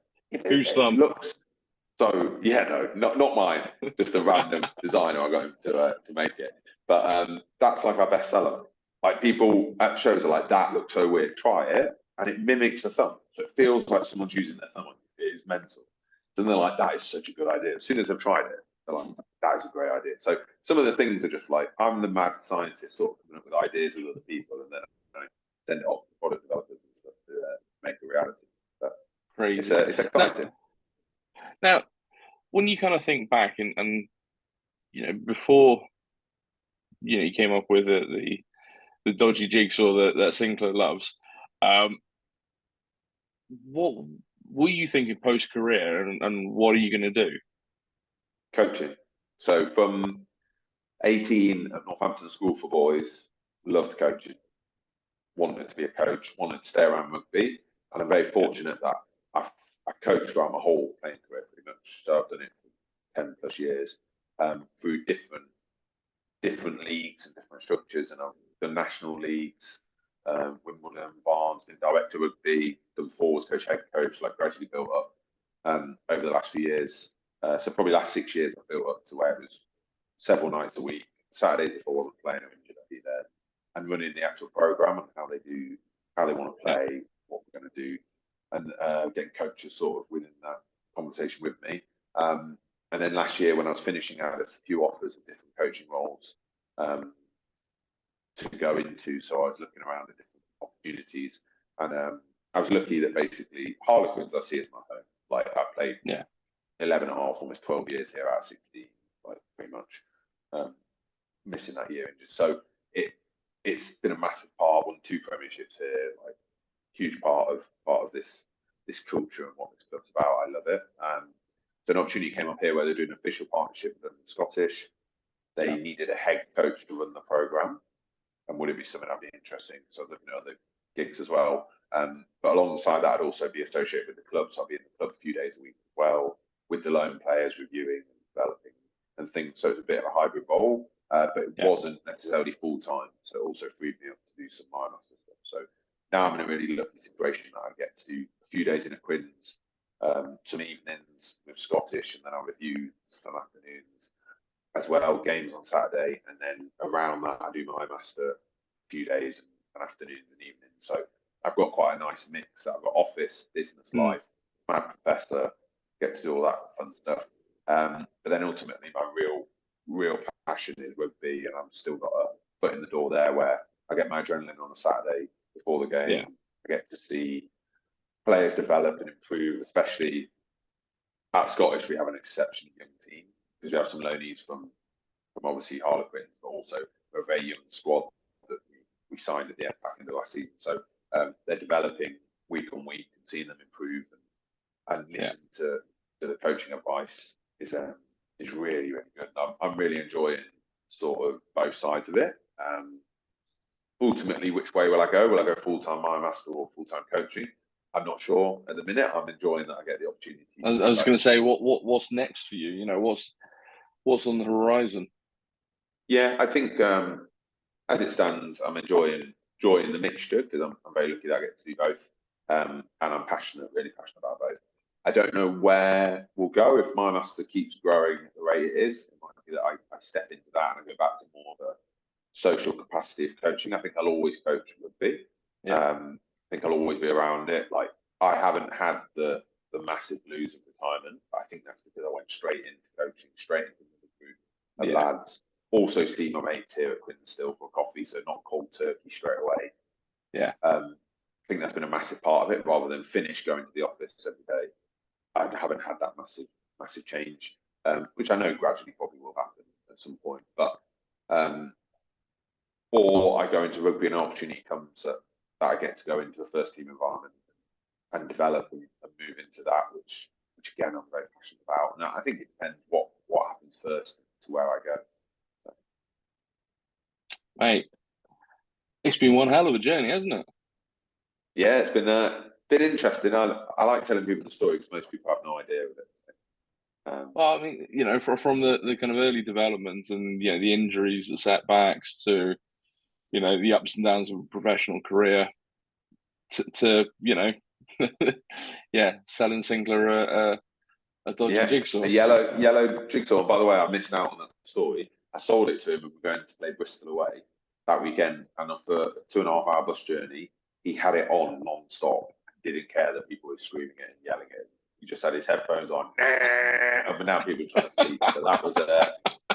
whose thumb? Looks so. Yeah, no, not mine. Just a random designer I got him to make it. But that's like our best seller. Like, people at shows are like, that looks so weird. Try it, and it mimics a thumb. So it feels like someone's using their thumb. It is mental. Then they're like, that is such a good idea. As soon as I've tried it, they're like, that is a great idea. So some of the things are just like, I'm the mad scientist sort of coming up with ideas with other people, and then I send it off to product developers and stuff to make a reality. But crazy. It's exciting. Now, when you kind of think back and before you came up with the dodgy jigsaw that Sinclair loves, what were you thinking post-career, and what are you going to do? Coaching. So from 18 at Northampton School for Boys, loved coaching. Wanted to be a coach, wanted to stay around rugby, and I'm very fortunate that I coached throughout my whole playing career pretty much. So I've done it for 10 plus years through different leagues and different structures, and I've done national leagues, Wimbledon, Barnes, been director rugby, done forwards coach, head coach, like gradually built up over the last few years. So probably last 6 years I built up to where it was several nights a week. Saturdays, if I wasn't playing or injured, I'd be there and running the actual program and how they want to play, what we're going to do, and getting coaches sort of within that conversation with me. And then last year, when I was finishing out a few offers of different coaching roles to go into, so I was looking around at different opportunities, and I was lucky that basically Harlequins I see as my home. Like I played 11 and a half, almost 12 years here out of 16, like pretty much missing that year. And just so it's been a massive part. Won 2 premierships here, like huge part of this culture and what this club's about. I love it. So an opportunity came up here where they're doing an official partnership with the Scottish. They needed a head coach to run the program, and would it be something I'd be interested in? So looking at other gigs as well. But alongside that, I'd also be associated with the club. So I'd be in the club a few days a week as well, with the loan players, reviewing and developing and things. So it's a bit of a hybrid role, but it wasn't necessarily full time. So it also freed me up to do some minor stuff. So now I'm in a really lucky situation that I get to do a few days in a Quins, some evenings with Scottish, and then I'll review some afternoons as well, games on Saturday, and then around that I do my master a few days and afternoons and evenings. So I've got quite a nice mix. I've got office, business life, mad professor, get to do all that fun stuff. But then ultimately my real passion is rugby, and I've still got a foot in the door there where I get my adrenaline on a Saturday before the game. Yeah. I get to see players develop and improve, especially at Scottish. We have an exceptionally young team because we have some loanees from obviously Harlequins, but also a very young squad that we signed at the end of last season. So they're developing week on week and seeing them improve and listen to the coaching advice is really, really good. I'm really enjoying sort of both sides of it. Ultimately, which way will I go? Will I go full-time Mire Master or full-time coaching? I'm not sure at the minute. I'm enjoying that I get the opportunity. I was going to say, what's next for you? You know, what's on the horizon? Yeah, I think as it stands, I'm enjoying the mixture because I'm very lucky that I get to do both, and I'm really passionate about both. I don't know where we'll go if Mire Master keeps growing at the rate it is. It might be that I step into that and I go back to more of a social capacity of coaching. I think I'll always coach rugby. I think I'll always be around it. Like I haven't had the massive blues of retirement. I think that's because I went straight into coaching, straight into the group of lads. Also see my mates here at Quins still for coffee, so not cold turkey straight away. Yeah. I think that's been a massive part of it, rather than finish going to the office every day. I haven't had that massive change, which I know gradually probably will happen at some point. But or I go into rugby and an opportunity comes that I get to go into a first team environment and develop and move into that, which again I'm very passionate about. And I think it depends what happens first to where I go. So. Mate, it's been one hell of a journey, hasn't it? Yeah, it's been interesting. I like telling people the story because most people have no idea of it. Well, I mean, you know, from the kind of early development and the injuries, the setbacks, to the ups and downs of a professional career, to selling Sinclair a dodgy jigsaw. A yellow jigsaw. By the way, I missed out on that story. I sold it to him and we were going to play Bristol away that weekend, and for a 2.5-hour bus journey, he had it on non-stop. Didn't care that people were screaming it and yelling it. He just had his headphones on, up and down, people trying to sleep. So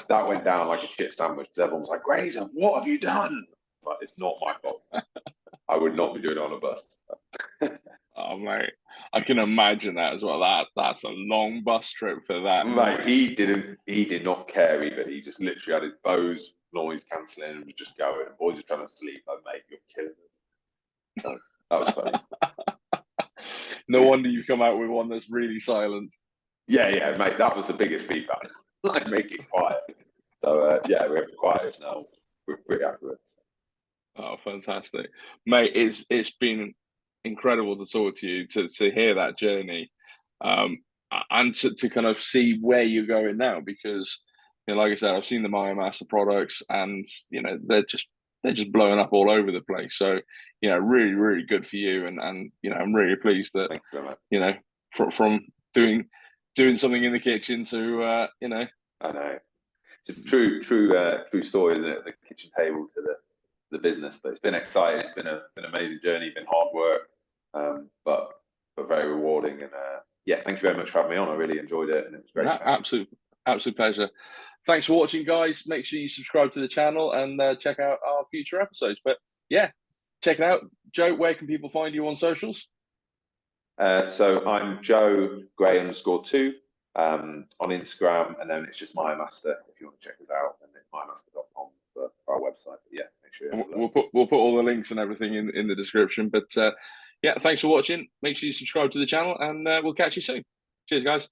that went down like a shit sandwich. Everyone was like, "Grazer, what have you done?" But it's not my fault. I would not be doing it on a bus. Oh mate, I can imagine that as well. That's a long bus trip for that. Mate, he did not care either. He just literally had his Bose noise cancelling and was just going. And boys are trying to sleep. Like, mate, you're killing us. So, that was funny. No wonder you come out with one that's really silent. Yeah, mate, that was the biggest feedback. Like, make it quiet. So we have the quietest now. We're pretty happy with it. Oh, fantastic, mate! It's been incredible to talk to you, to hear that journey, and to kind of see where you're going now. Because like I said, I've seen the Mire Master products, and they're just blowing up all over the place. So really, really good for you, and I'm really pleased that from doing doing something in the kitchen to, I know. It's a true story, isn't it? The kitchen table to the business, but it's been exciting. It's been an amazing journey. Been hard work, but very rewarding. And yeah, thank you very much for having me on. I really enjoyed it, and it was great. Absolute pleasure. Thanks for watching, guys. Make sure you subscribe to the channel and check out our future episodes. But yeah, check it out. Joe, where can people find you on socials? So I'm Joe Gray _2 on Instagram, and then it's just MyMaster if you want to check us out, and it's mymaster.com for our website. But yeah, make sure we'll put all the links and everything in the description. But yeah, thanks for watching. Make sure you subscribe to the channel, and we'll catch you soon. Cheers, guys.